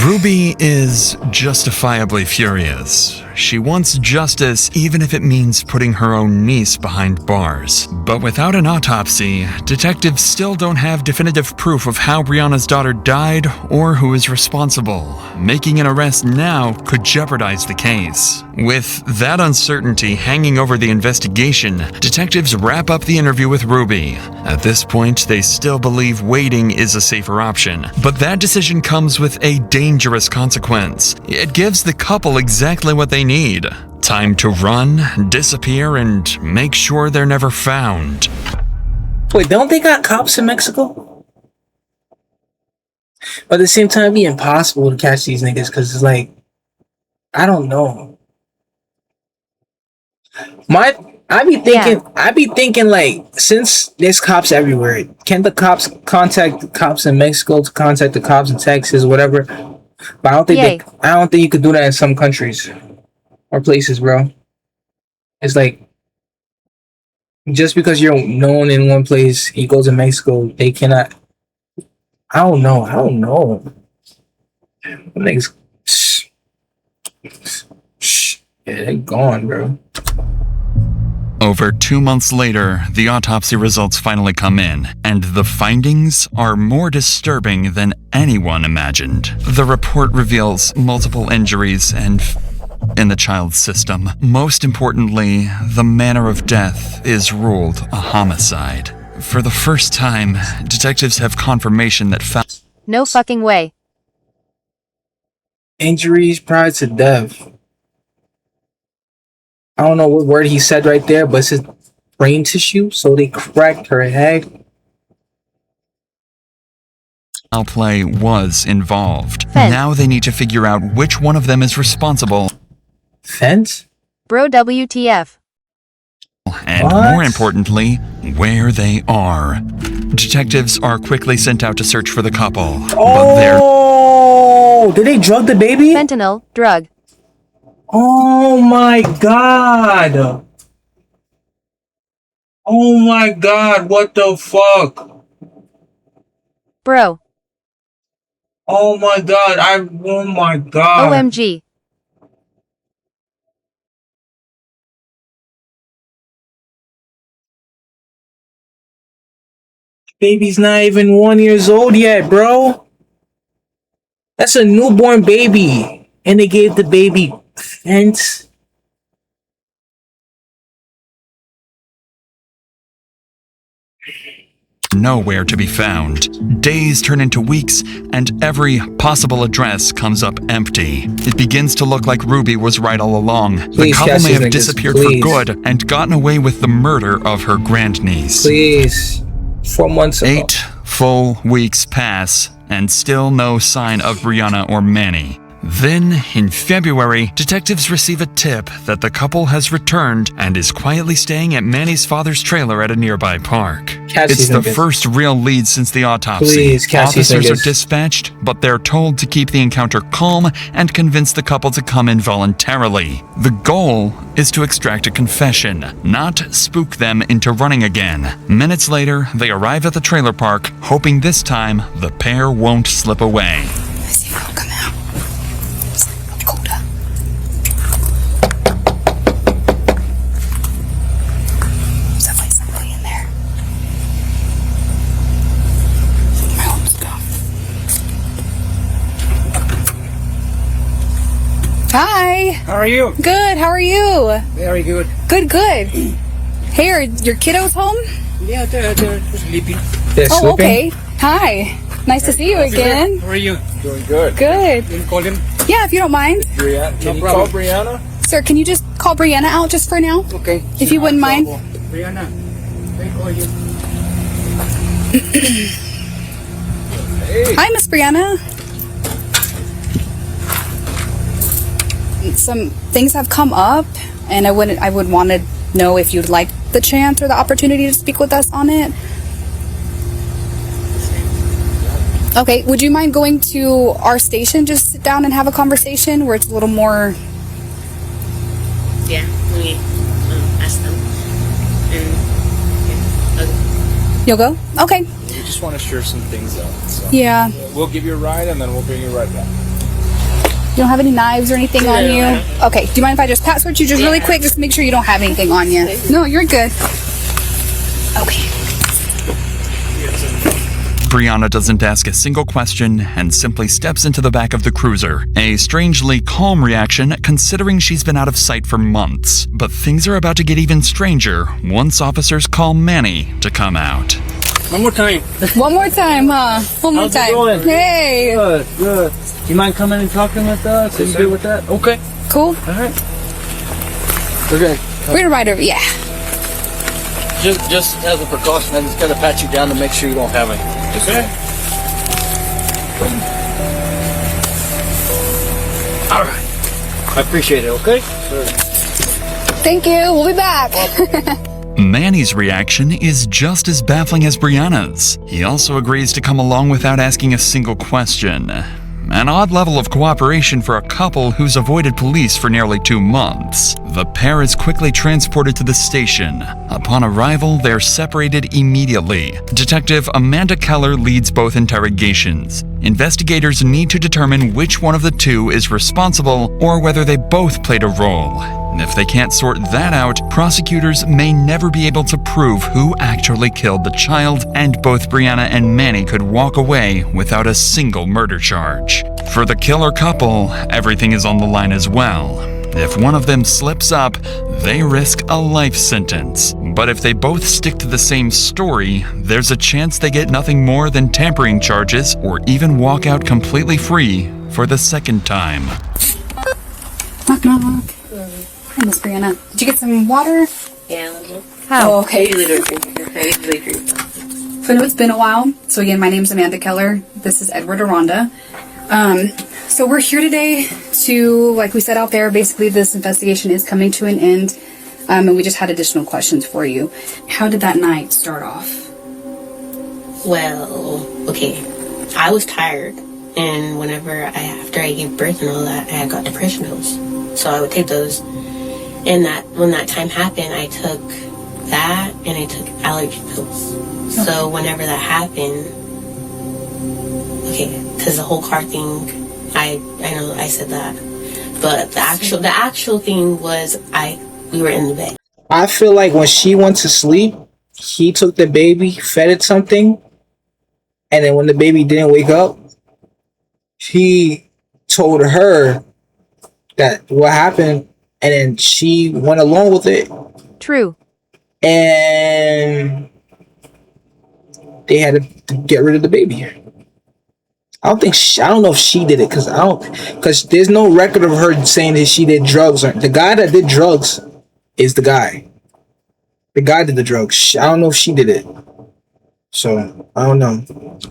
Ruby is justifiably furious. She wants justice even if it means putting her own niece behind bars. But without an autopsy, detectives still don't have definitive proof of how Brianna's daughter died or who is responsible. Making an arrest now could jeopardize the case. With that uncertainty hanging over the investigation, detectives wrap up the interview with Ruby. At this point, they still believe waiting is a safer option. But that decision comes with a dangerous consequence. It gives the couple exactly what they need. Time to run, disappear, and make sure they're never found. Wait, don't they got cops in Mexico? But at the same time, it'd be impossible to catch these niggas because it's like, I don't know. I be thinking like, since there's cops everywhere, can the cops contact the cops in Mexico to contact the cops in Texas, whatever? But I don't think you could do that in some countries or places, bro. It's like, just because you're known in one place, you go to Mexico, they cannot. I don't know. Niggas, yeah, they gone, bro. Over 2 months later, the autopsy results finally come in, and the findings are more disturbing than anyone imagined. The report reveals multiple injuries in the child's system. Most importantly, the manner of death is ruled a homicide. For the first time, detectives have confirmation that No fucking way. Injuries prior to death. I don't know what word he said right there, but it's his brain tissue, so they cracked her head. foul play was involved. Now they need to figure out which one of them is responsible. Fence? Bro, WTF. And more importantly, where they are. Detectives are quickly sent out to search for the couple. Oh, did they drug the baby? Fentanyl, drug. Oh my god. Oh my god, what the fuck? Bro. Oh my god, oh my god. OMG. Baby's not even 1 year old yet, bro. That's a newborn baby. And they gave the baby fence. Nowhere to be found. Days turn into weeks, and every possible address comes up empty. It begins to look like Ruby was right all along. The couple may have disappeared for good and gotten away with the murder of her grandniece. Please. 4 months ago. 8 full weeks pass, and still no sign of Brianna or Manny. Then, in February, detectives receive a tip that the couple has returned and is quietly staying at Manny's father's trailer at a nearby park. It's the first real lead since the autopsy. Officers are dispatched, but they're told to keep the encounter calm and convince the couple to come in voluntarily. The goal is to extract a confession, not spook them into running again. Minutes later, they arrive at the trailer park, hoping this time the pair won't slip away. Let's see if it'll come out. Colder. There's definitely somebody in there. My home's gone. Hi. How are you? Good. How are you? Very good. Good. Good. Hey, are your kiddos home? Yeah, they're sleeping. Oh, okay. Hi. Nice to see you again. How are you? Doing good. Good. Can you call him? Yeah, if you don't mind. Brianna. Can you call Brianna? Sir, can you just call Brianna out just for now? Okay. If you wouldn't mind. Brianna, they call you. Hi, Miss Brianna. Some things have come up, and I would want to know if you'd like the chance or the opportunity to speak with us on it. Okay, would you mind going to our station, just sit down and have a conversation where it's a little more... Yeah, let me ask them. And okay. You'll go? Okay. We just want to share some things out. So. Yeah. We'll give you a ride and then we'll bring you right back. You don't have any knives or anything on you? Okay, do you mind if I just pat search you just really quick, just to make sure you don't have anything on you? No, you're good. Okay. Brianna doesn't ask a single question and simply steps into the back of the cruiser. A strangely calm reaction considering she's been out of sight for months. But things are about to get even stranger once officers call Manny to come out. One more time. One more time, huh? One more How's it time. going? Hey. Good, good. You mind coming and talking with us? Are you good with that? Okay. Cool. All right. We're gonna ride over. Yeah. Just as a precaution, I just gotta pat you down to make sure you don't have anything. Okay. All right. I appreciate it. Okay. Sure. Thank you. We'll be back. Manny's reaction is just as baffling as Brianna's. He also agrees to come along without asking a single question. An odd level of cooperation for a couple who's avoided police for nearly 2 months. The pair is quickly transported to the station. Upon arrival, they're separated immediately. Detective Amanda Keller leads both interrogations. Investigators need to determine which one of the two is responsible or whether they both played a role. If they can't sort that out, prosecutors may never be able to prove who actually killed the child, and both Brianna and Manny could walk away without a single murder charge. For the killer couple, everything is on the line as well. If one of them slips up, they risk a life sentence. But if they both stick to the same story, there's a chance they get nothing more than tampering charges or even walk out completely free for the second time. Knock, knock. Hi, Miss Brianna. Did you get some water? Yeah. How? Oh, okay. I usually drink. So I know it's been a while. So again, my name's Amanda Keller. This is Edward Aranda. So we're here today to, like we said out there, basically this investigation is coming to an end. And we just had additional questions for you. How did that night start off? Well, okay. I was tired. And after I gave birth and all that, I got depression pills. So I would take those. And when that time happened, I took that and I took allergy pills. Okay. So whenever that happened, because the whole car thing, I know I said that, but the actual thing was we were in the bed. I feel like when she went to sleep, he took the baby, fed it something, and then when the baby didn't wake up, he told her that what happened, and then she went along with it. True. And they had to get rid of the baby. I don't know if she did it because there's no record of her saying that she did drugs. The guy that did drugs is the guy. The guy did the drugs. I don't know if she did it. So I don't know.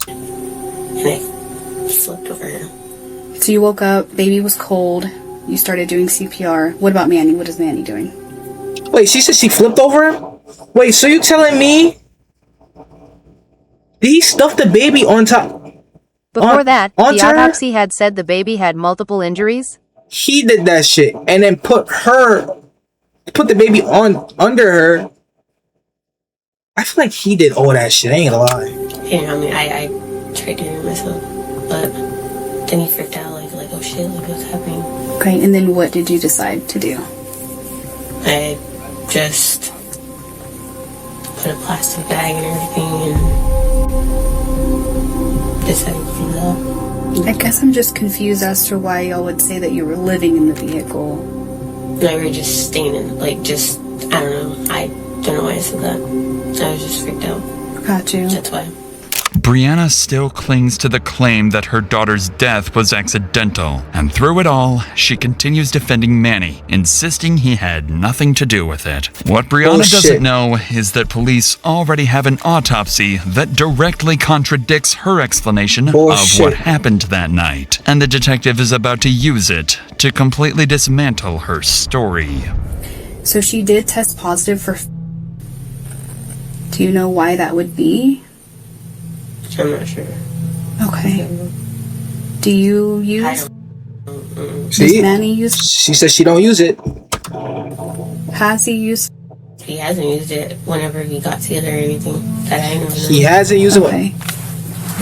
And I slept over her. So you woke up, baby was cold, you started doing CPR. What about Manny? What is Manny doing? Wait, she said she flipped over him? Wait, so you telling me he stuffed the baby on top? Before that, the autopsy had said the baby had multiple injuries. He did that shit and then put the baby under her. I feel like he did all that shit. I ain't gonna lie. Yeah, I mean, I tried doing it myself, but then he freaked out, like oh shit, like what's happening? Okay, and then what did you decide to do? I just put a plastic bag and everything and decided to do that. I guess I'm just confused as to why y'all would say that you were living in the vehicle. No, we were just staying in, I don't know. I don't know why I said that. I was just freaked out. Got you. That's why. Brianna still clings to the claim that her daughter's death was accidental, and through it all, she continues defending Manny, insisting he had nothing to do with it. What Brianna doesn't know is that police already have an autopsy that directly contradicts her explanation of what happened that night, and the detective is about to use it to completely dismantle her story. So she did test positive for... Do you know why that would be? I'm not sure. Okay. Do you use... See? Manny use? She says she don't use it. Has he used... He hasn't used it whenever we got together or anything that I know. He hasn't used it.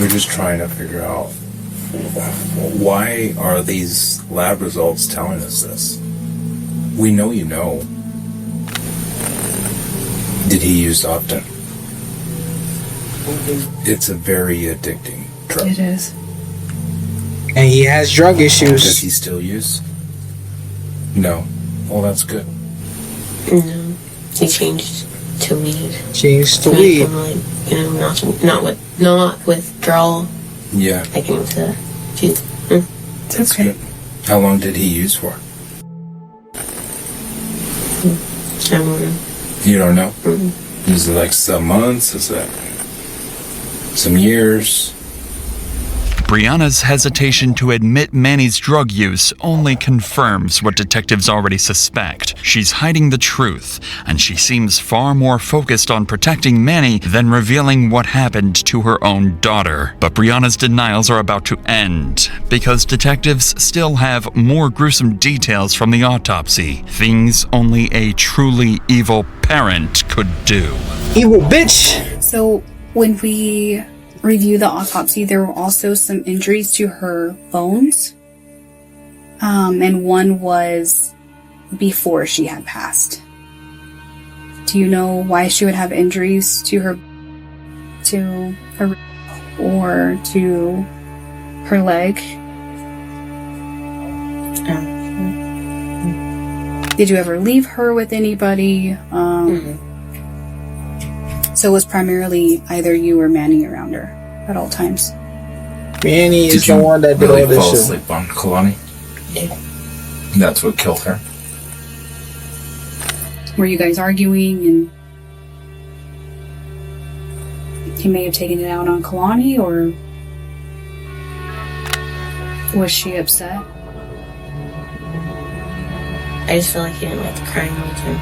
We're just trying to figure out why are these lab results telling us this? We know you know. Did he use often? It's a very addicting drug. It is. And he has drug issues. Does he still use? No. Well, that's good. No. He changed to weed. Changed to Like, weed. like, you know, not withdrawal. Yeah. Like into juice. That's good. How long did he use for? I don't know. You don't know? Is it like some months? Is it some years? Brianna's hesitation to admit Manny's drug use only confirms what detectives already suspect. She's hiding the truth, and she seems far more focused on protecting Manny than revealing what happened to her own daughter. But Brianna's denials are about to end, because detectives still have more gruesome details from the autopsy. Things only a truly evil parent could do. Evil bitch! So, when we review the autopsy, there were also some injuries to her bones. And one was before she had passed. Do you know why she would have injuries to her or to her leg? Did you ever leave her with anybody? So it was primarily either you or Manny around her at all times. Manny is the one that did all this fall shit. asleep on Kalani? Yeah. That's what killed her? Were you guys arguing and he may have taken it out on Kalani, or was she upset? I just feel like he didn't like the crying all the time.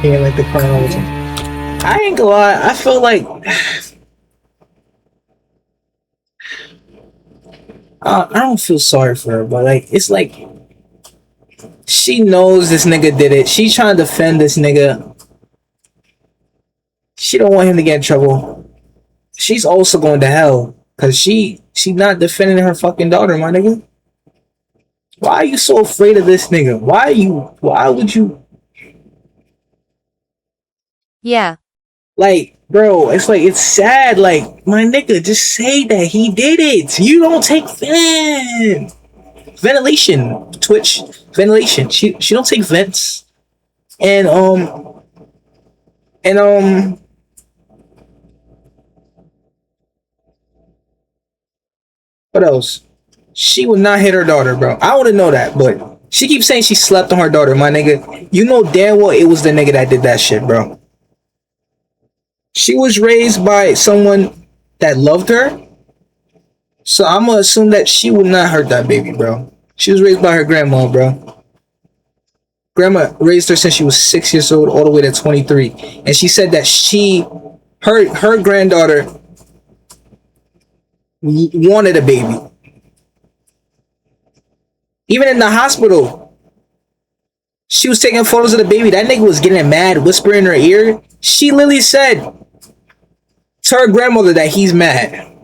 He didn't like the crying all the time. I ain't gonna lie, I feel like I don't feel sorry for her, but like it's like she knows this nigga did it. She trying to defend this nigga. She don't want him to get in trouble. She's also going to hell because she not defending her fucking daughter, my nigga. Why are you so afraid of this nigga? Why would you? Yeah. Like, bro, it's like, it's sad. Like, my nigga, just say that he did it. You don't take ventilation. Twitch ventilation. She don't take vents. And what else? She would not hit her daughter, bro. I want to know that, but she keeps saying she slept on her daughter, my nigga. You know damn well it was the nigga that did that shit, bro. She was raised by someone that loved her. So I'm gonna assume that she would not hurt that baby, bro. She was raised by her grandma, bro. Grandma raised her since she was 6 years old all the way to 23. And she said that her granddaughter wanted a baby. Even in the hospital, she was taking photos of the baby. That nigga was getting mad, whispering in her ear. She literally said to her grandmother that he's mad.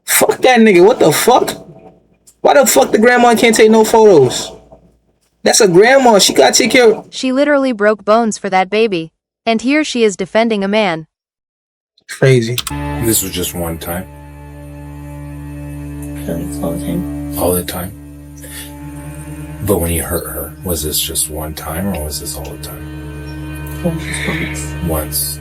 Fuck that nigga. What the fuck? Why the fuck the grandma can't take no photos? That's a grandma. She gotta take care of... She literally broke bones for that baby. And here she is defending a man. Crazy. This was just one time? All the time. All the time? But when you hurt her, was this just one time or was this all the time? Just once. Once.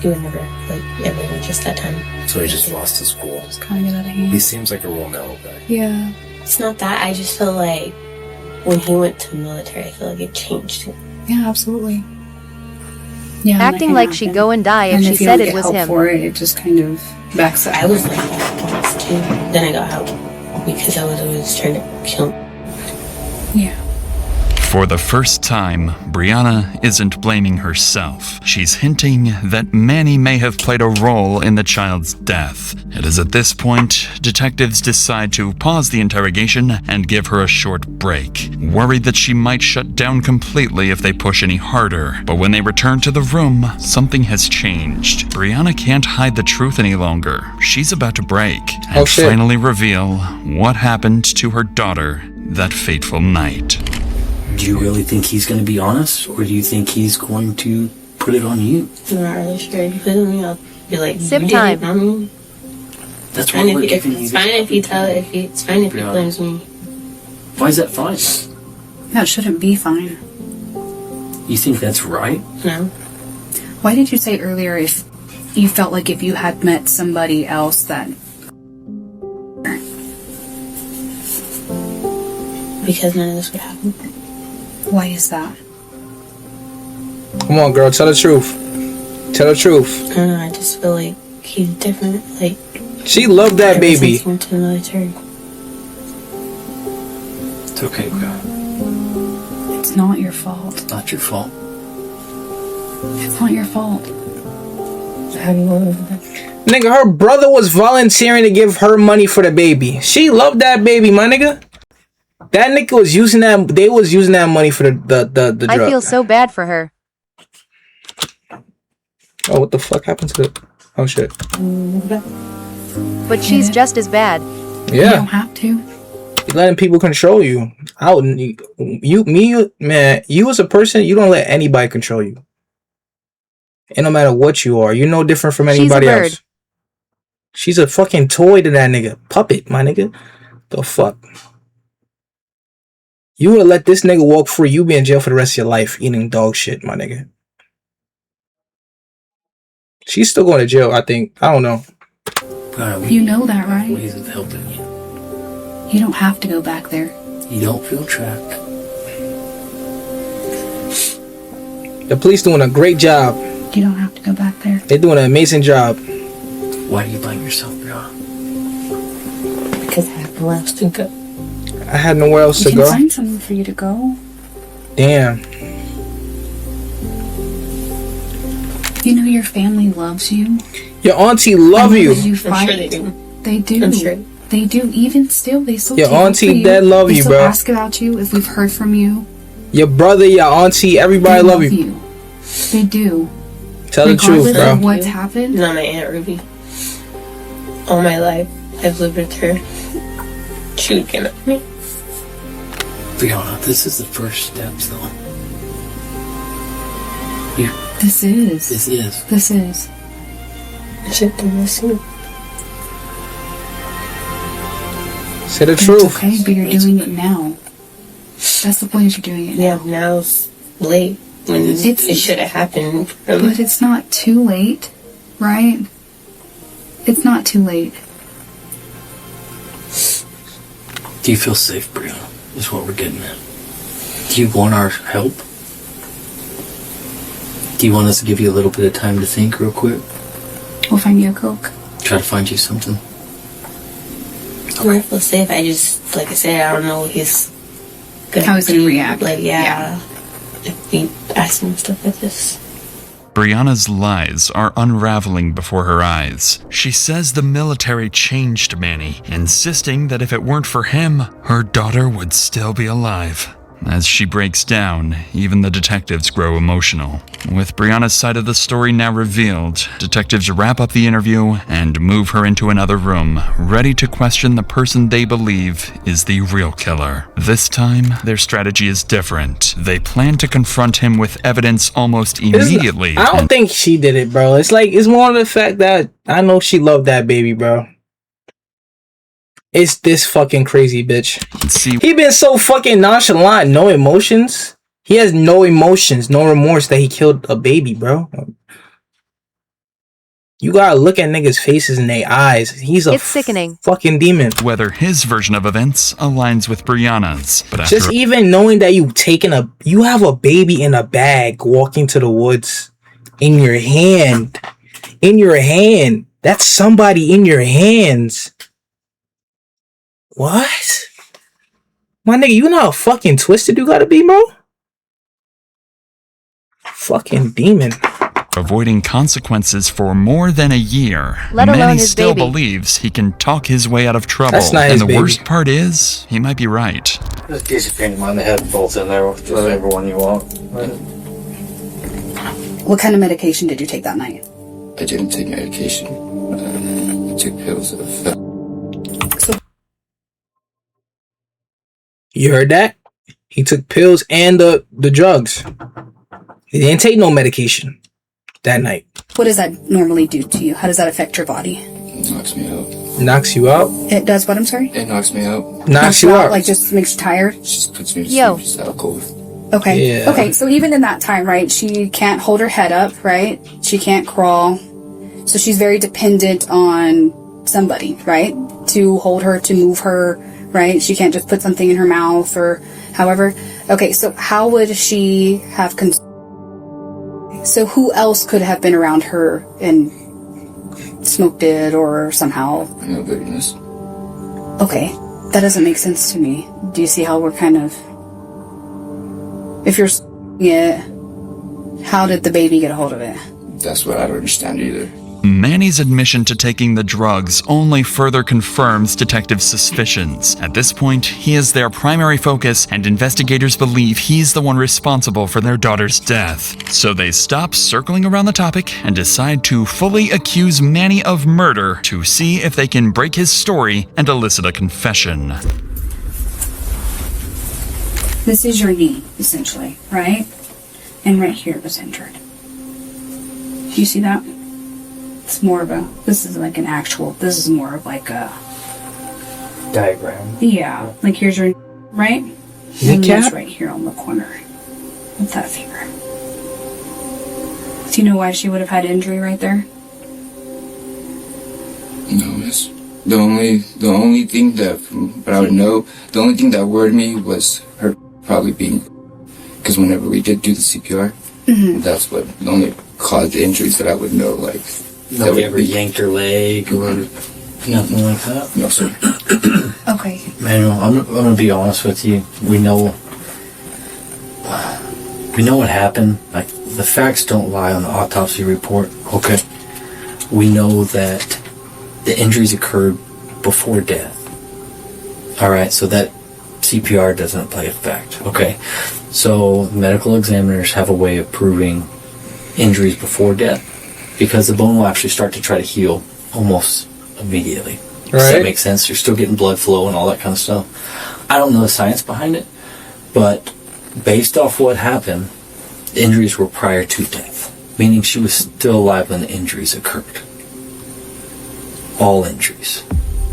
he would never, like, ever just that time. So he just lost his cool. It's kind of out of hand. He seems like a real mellow guy. Yeah. It's not that. I just feel like when he went to the military, I feel like it changed him. Yeah, absolutely. Yeah, Acting like she'd go and die if And she if you said don't it get was help him. for it, it just kind of backs up. I was like that once too. Then I got help because I was always trying to kill him. Yeah. For the first time, Brianna isn't blaming herself. She's hinting that Manny may have played a role in the child's death. It is at this point, detectives decide to pause the interrogation and give her a short break, worried that she might shut down completely if they push any harder. But when they return to the room, something has changed. Brianna can't hide the truth any longer. She's about to break and finally reveal what happened to her daughter that fateful night. Do you really think he's going to be honest, or do you think he's going to put it on you? I'm not really sure. If you put it on me, I'll be like, Sip you time. did it on me. That's why we're giving you It's fine if he tell. It's fine if he blames me. Why is that fine? That shouldn't be fine. You think that's right? No. Why did you say earlier if you felt like if you had met somebody else that... Because none of this would happen. Why is that? Come on, girl, tell the truth. Tell the truth. I don't know, I just feel like he's different. Like, she loved that ever baby. since he went to the military. It's okay, bro. It's not your fault. It's not your fault. It's not your fault. How do you want to... Nigga, her brother was volunteering to give her money for the baby. She loved that baby, my nigga. That nigga was using that. They was using that money for the drug. I feel so bad for her. Oh, what the fuck happened to the? Oh shit. But she's just as bad. Yeah. You don't have to. You're letting people control you. Man, you as a person, you don't let anybody control you. And no matter what you are, you're no different from anybody else. She's a fucking toy to that nigga. Puppet, my nigga. The fuck? You would let this nigga walk free, you be in jail for the rest of your life eating dog shit, my nigga. She's still going to jail, I think. I don't know. You know that, right? Ways of helping you. You don't have to go back there. You don't feel trapped. The police doing a great job. You don't have to go back there. They're doing an amazing job. Why do you blame yourself, bro? Because I have nowhere else to go. I had nowhere else We to can go. find somewhere for you to go. Damn. You know your family loves you. Your auntie love I know you. that you I'm fight. sure they do. They do. I'm sure. They do. Even still, they still Your take up auntie for you. dead love They you, still bro. ask about you if we've heard from you. Your brother, your auntie, everybody They love you. They do. Tell the truth, Regardless bro. of what's happened. Not my Aunt Ruby. All my life, I've lived with her. She would get at me. Brianna, this is the first steps, though. This is. This is. This is. I should do this too. Say the And truth. It's okay, but you're doing it now. That's the point. You're doing it Yeah, now. now it's late. When it should have happened. But it's not too late, right? It's not too late. Do you feel safe, Brianna? Is what we're getting at. Do you want our help? Do you want us to give you a little bit of time to think real quick? We'll find you a Coke. Try to find you something? I feel safe. I just, like I said, I don't know what he's gonna How he's gonna react. Like, yeah. If he asks me stuff like this. Brianna's lies are unraveling before her eyes. She says the military changed Manny, insisting that if it weren't for him, her daughter would still be alive. As she breaks down, even the detectives grow emotional. With Brianna's side of the story now revealed, detectives wrap up the interview and move her into another room, ready to question the person they believe is the real killer. This time, their strategy is different. They plan to confront him with evidence almost immediately. I don't think she did it, bro. It's like, it's more of the fact that I know she loved that baby, bro. It's this fucking crazy bitch. He been so fucking nonchalant, no emotions. He has no emotions, no remorse that he killed a baby, bro. You gotta look at niggas' faces in their eyes. He's a sickening. Fucking demon. Whether his version of events aligns with Brianna's, but after Just even knowing that you have a baby in a bag walking to the woods in your hand. In your hand. That's somebody in your hands. What? My nigga, you know how fucking twisted you gotta be, bro? Fucking demon. avoiding consequences for more than a year, Let alone Manny his still baby. believes he can talk his way out of trouble. That's not and his the baby. worst part is, he might be right. Just in case you paint them on the head, both in there, just whatever one you want. What kind of medication did you take that night? I didn't take medication. I took pills. You heard that? He took pills and the drugs. He didn't take no medication that night. What does that normally do to you? How does that affect your body? It knocks me out. Knocks you out? It does what? I'm sorry? It knocks me out. Knocks you out. Like just makes you tired? Just puts me to Yo. sleep. Just alcohol. Okay. Yeah. Okay, so even in that time, right, she can't hold her head up, right? She can't crawl. So she's very dependent on somebody, right? To hold her, to move her, right? She can't just put something in her mouth or however. Okay, so how would she have... So who else could have been around her and smoked it or somehow... No goodness. Okay, that doesn't make sense to me. Do you see how we're kind of... If you're it, how did the baby get a hold of it? That's what I don't understand either. Manny's admission to taking the drugs only further confirms detectives' suspicions. At this point, he is their primary focus, and investigators believe he's the one responsible for their daughter's death. So they stop circling around the topic and decide to fully accuse Manny of murder to see if they can break his story and elicit a confession. This is your knee, essentially, right? And right here it was injured. Do you see that? It's more of a, this is like an actual, this is more of like a... Diagram. Yeah, like here's your, right? Kneecap? And it's right here on the corner of that finger. Do you know why she would have had injury right there? No, miss. The only thing that, from what I would know, the only thing that worried me was her probably being, because whenever we did do the CPR, that's what only caused the injuries that I would know, like. Nobody ever yanked her leg or nothing like that? No, sir. Okay. Manuel, I'm gonna be honest with you. We know what happened. Like, the facts don't lie on the autopsy report. Okay. We know that the injuries occurred before death. Alright, so that CPR doesn't play a fact. Okay. So medical examiners have a way of proving injuries before death, because the bone will actually start to try to heal almost immediately. Does that make sense? You're still getting blood flow and all that kind of stuff. I don't know the science behind it, but based off what happened, the injuries were prior to death, meaning she was still alive when the injuries occurred. All injuries.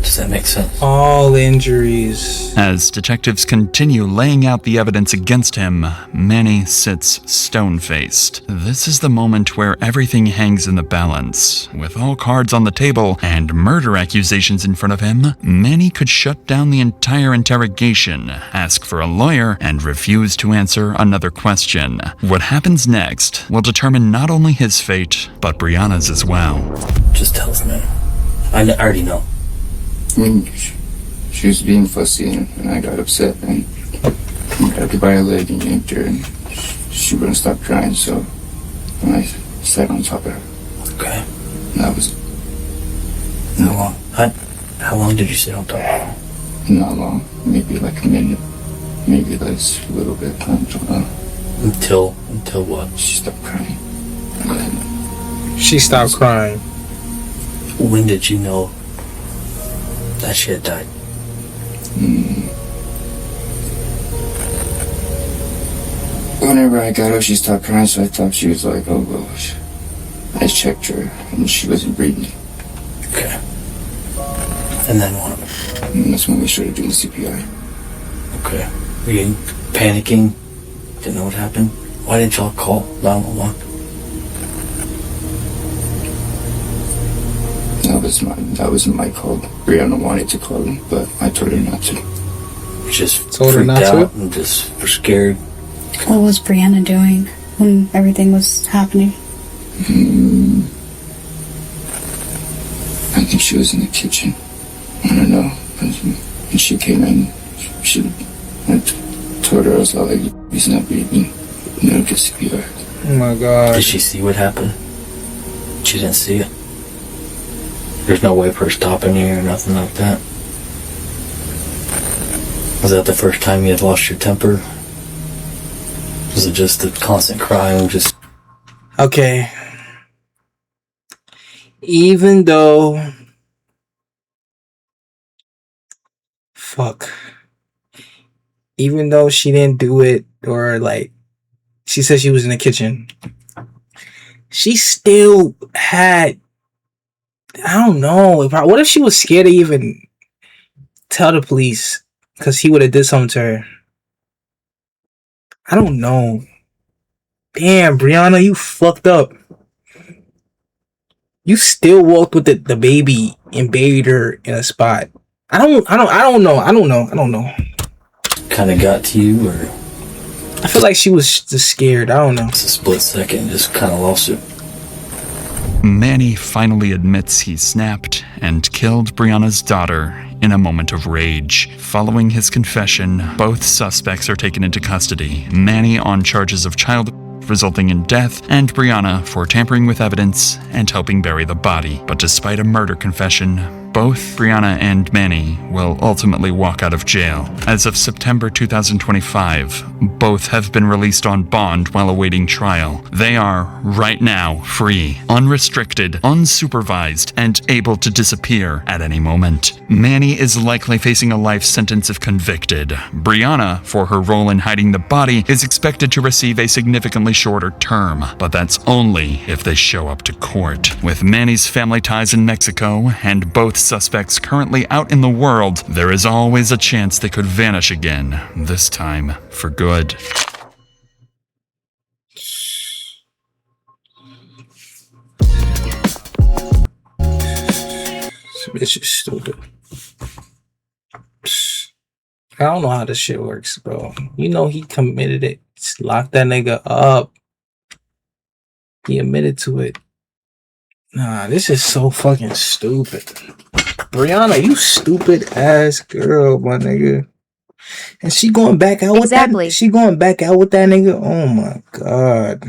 Does that make sense? All injuries. As detectives continue laying out the evidence against him, Manny sits stone-faced. This is the moment where everything hangs in the balance. With all cards on the table and murder accusations in front of him, Manny could shut down the entire interrogation, ask for a lawyer, and refuse to answer another question. What happens next will determine not only his fate, but Brianna's as well. Just tell us, man. I already know. I mean, she was being fussy, and I got upset, and I grabbed her by her leg and yanked her, and she wouldn't stop crying, so I sat on top of her. Okay. And that was... How long did you sit on top of her? Not long. Maybe like a minute. Maybe less, a little bit. I don't know. Until what? She stopped crying. And then... She stopped crying. When did you know that she had died? Whenever I got up, she stopped crying, so I thought she was like, oh, well. I checked her, and she wasn't breathing. Okay. And then what? And that's when we started doing the CPR. Okay. Were you panicking? Didn't know what happened? Why didn't y'all call 911? wasn't my call. Brianna wanted to call him, but I told her not to. Just Told her freaked not out to? and just scared. What was Brianna doing when everything was happening? I think she was in the kitchen. I don't know. When she came in, I told her, I was all like, he's not breathing. No, get CPR. Oh my god. Did she see what happened? She didn't see it. There's no way of her stopping you or nothing like that. Was that the first time you had lost your temper? Was it just the constant crying? Just Okay. Even though... Fuck. Even though she didn't do it, or like, she said she was in the kitchen, she still had... I don't know. What if she was scared to even tell the police because he would have did something to her? I don't know. Damn, Brianna, you fucked up. You still walked with the baby and buried her in a spot. I don't know. kind of got to you, or I feel like she was just scared. I don't know. It's a split second, just kind of lost it. Manny finally admits he snapped and killed Brianna's daughter in a moment of rage. Following his confession, both suspects are taken into custody, Manny on charges of child resulting in death, and Brianna for tampering with evidence and helping bury the body. But despite a murder confession, both Brianna and Manny will ultimately walk out of jail. As of September 2025, both have been released on bond while awaiting trial. They are, right now, free, unrestricted, unsupervised, and able to disappear at any moment. Manny is likely facing a life sentence if convicted. Brianna, for her role in hiding the body, is expected to receive a significantly shorter term, but that's only if they show up to court. With Manny's family ties in Mexico and both suspects currently out in the world, there is always a chance they could vanish again, this time for good. This bitch is stupid. I don't know how this shit works, bro. You know he committed it. Just lock that nigga up. He admitted to it. Nah, this is so fucking stupid. Brianna, you stupid ass girl, my nigga. And she going back out with that. She going back out with that nigga. Oh my god.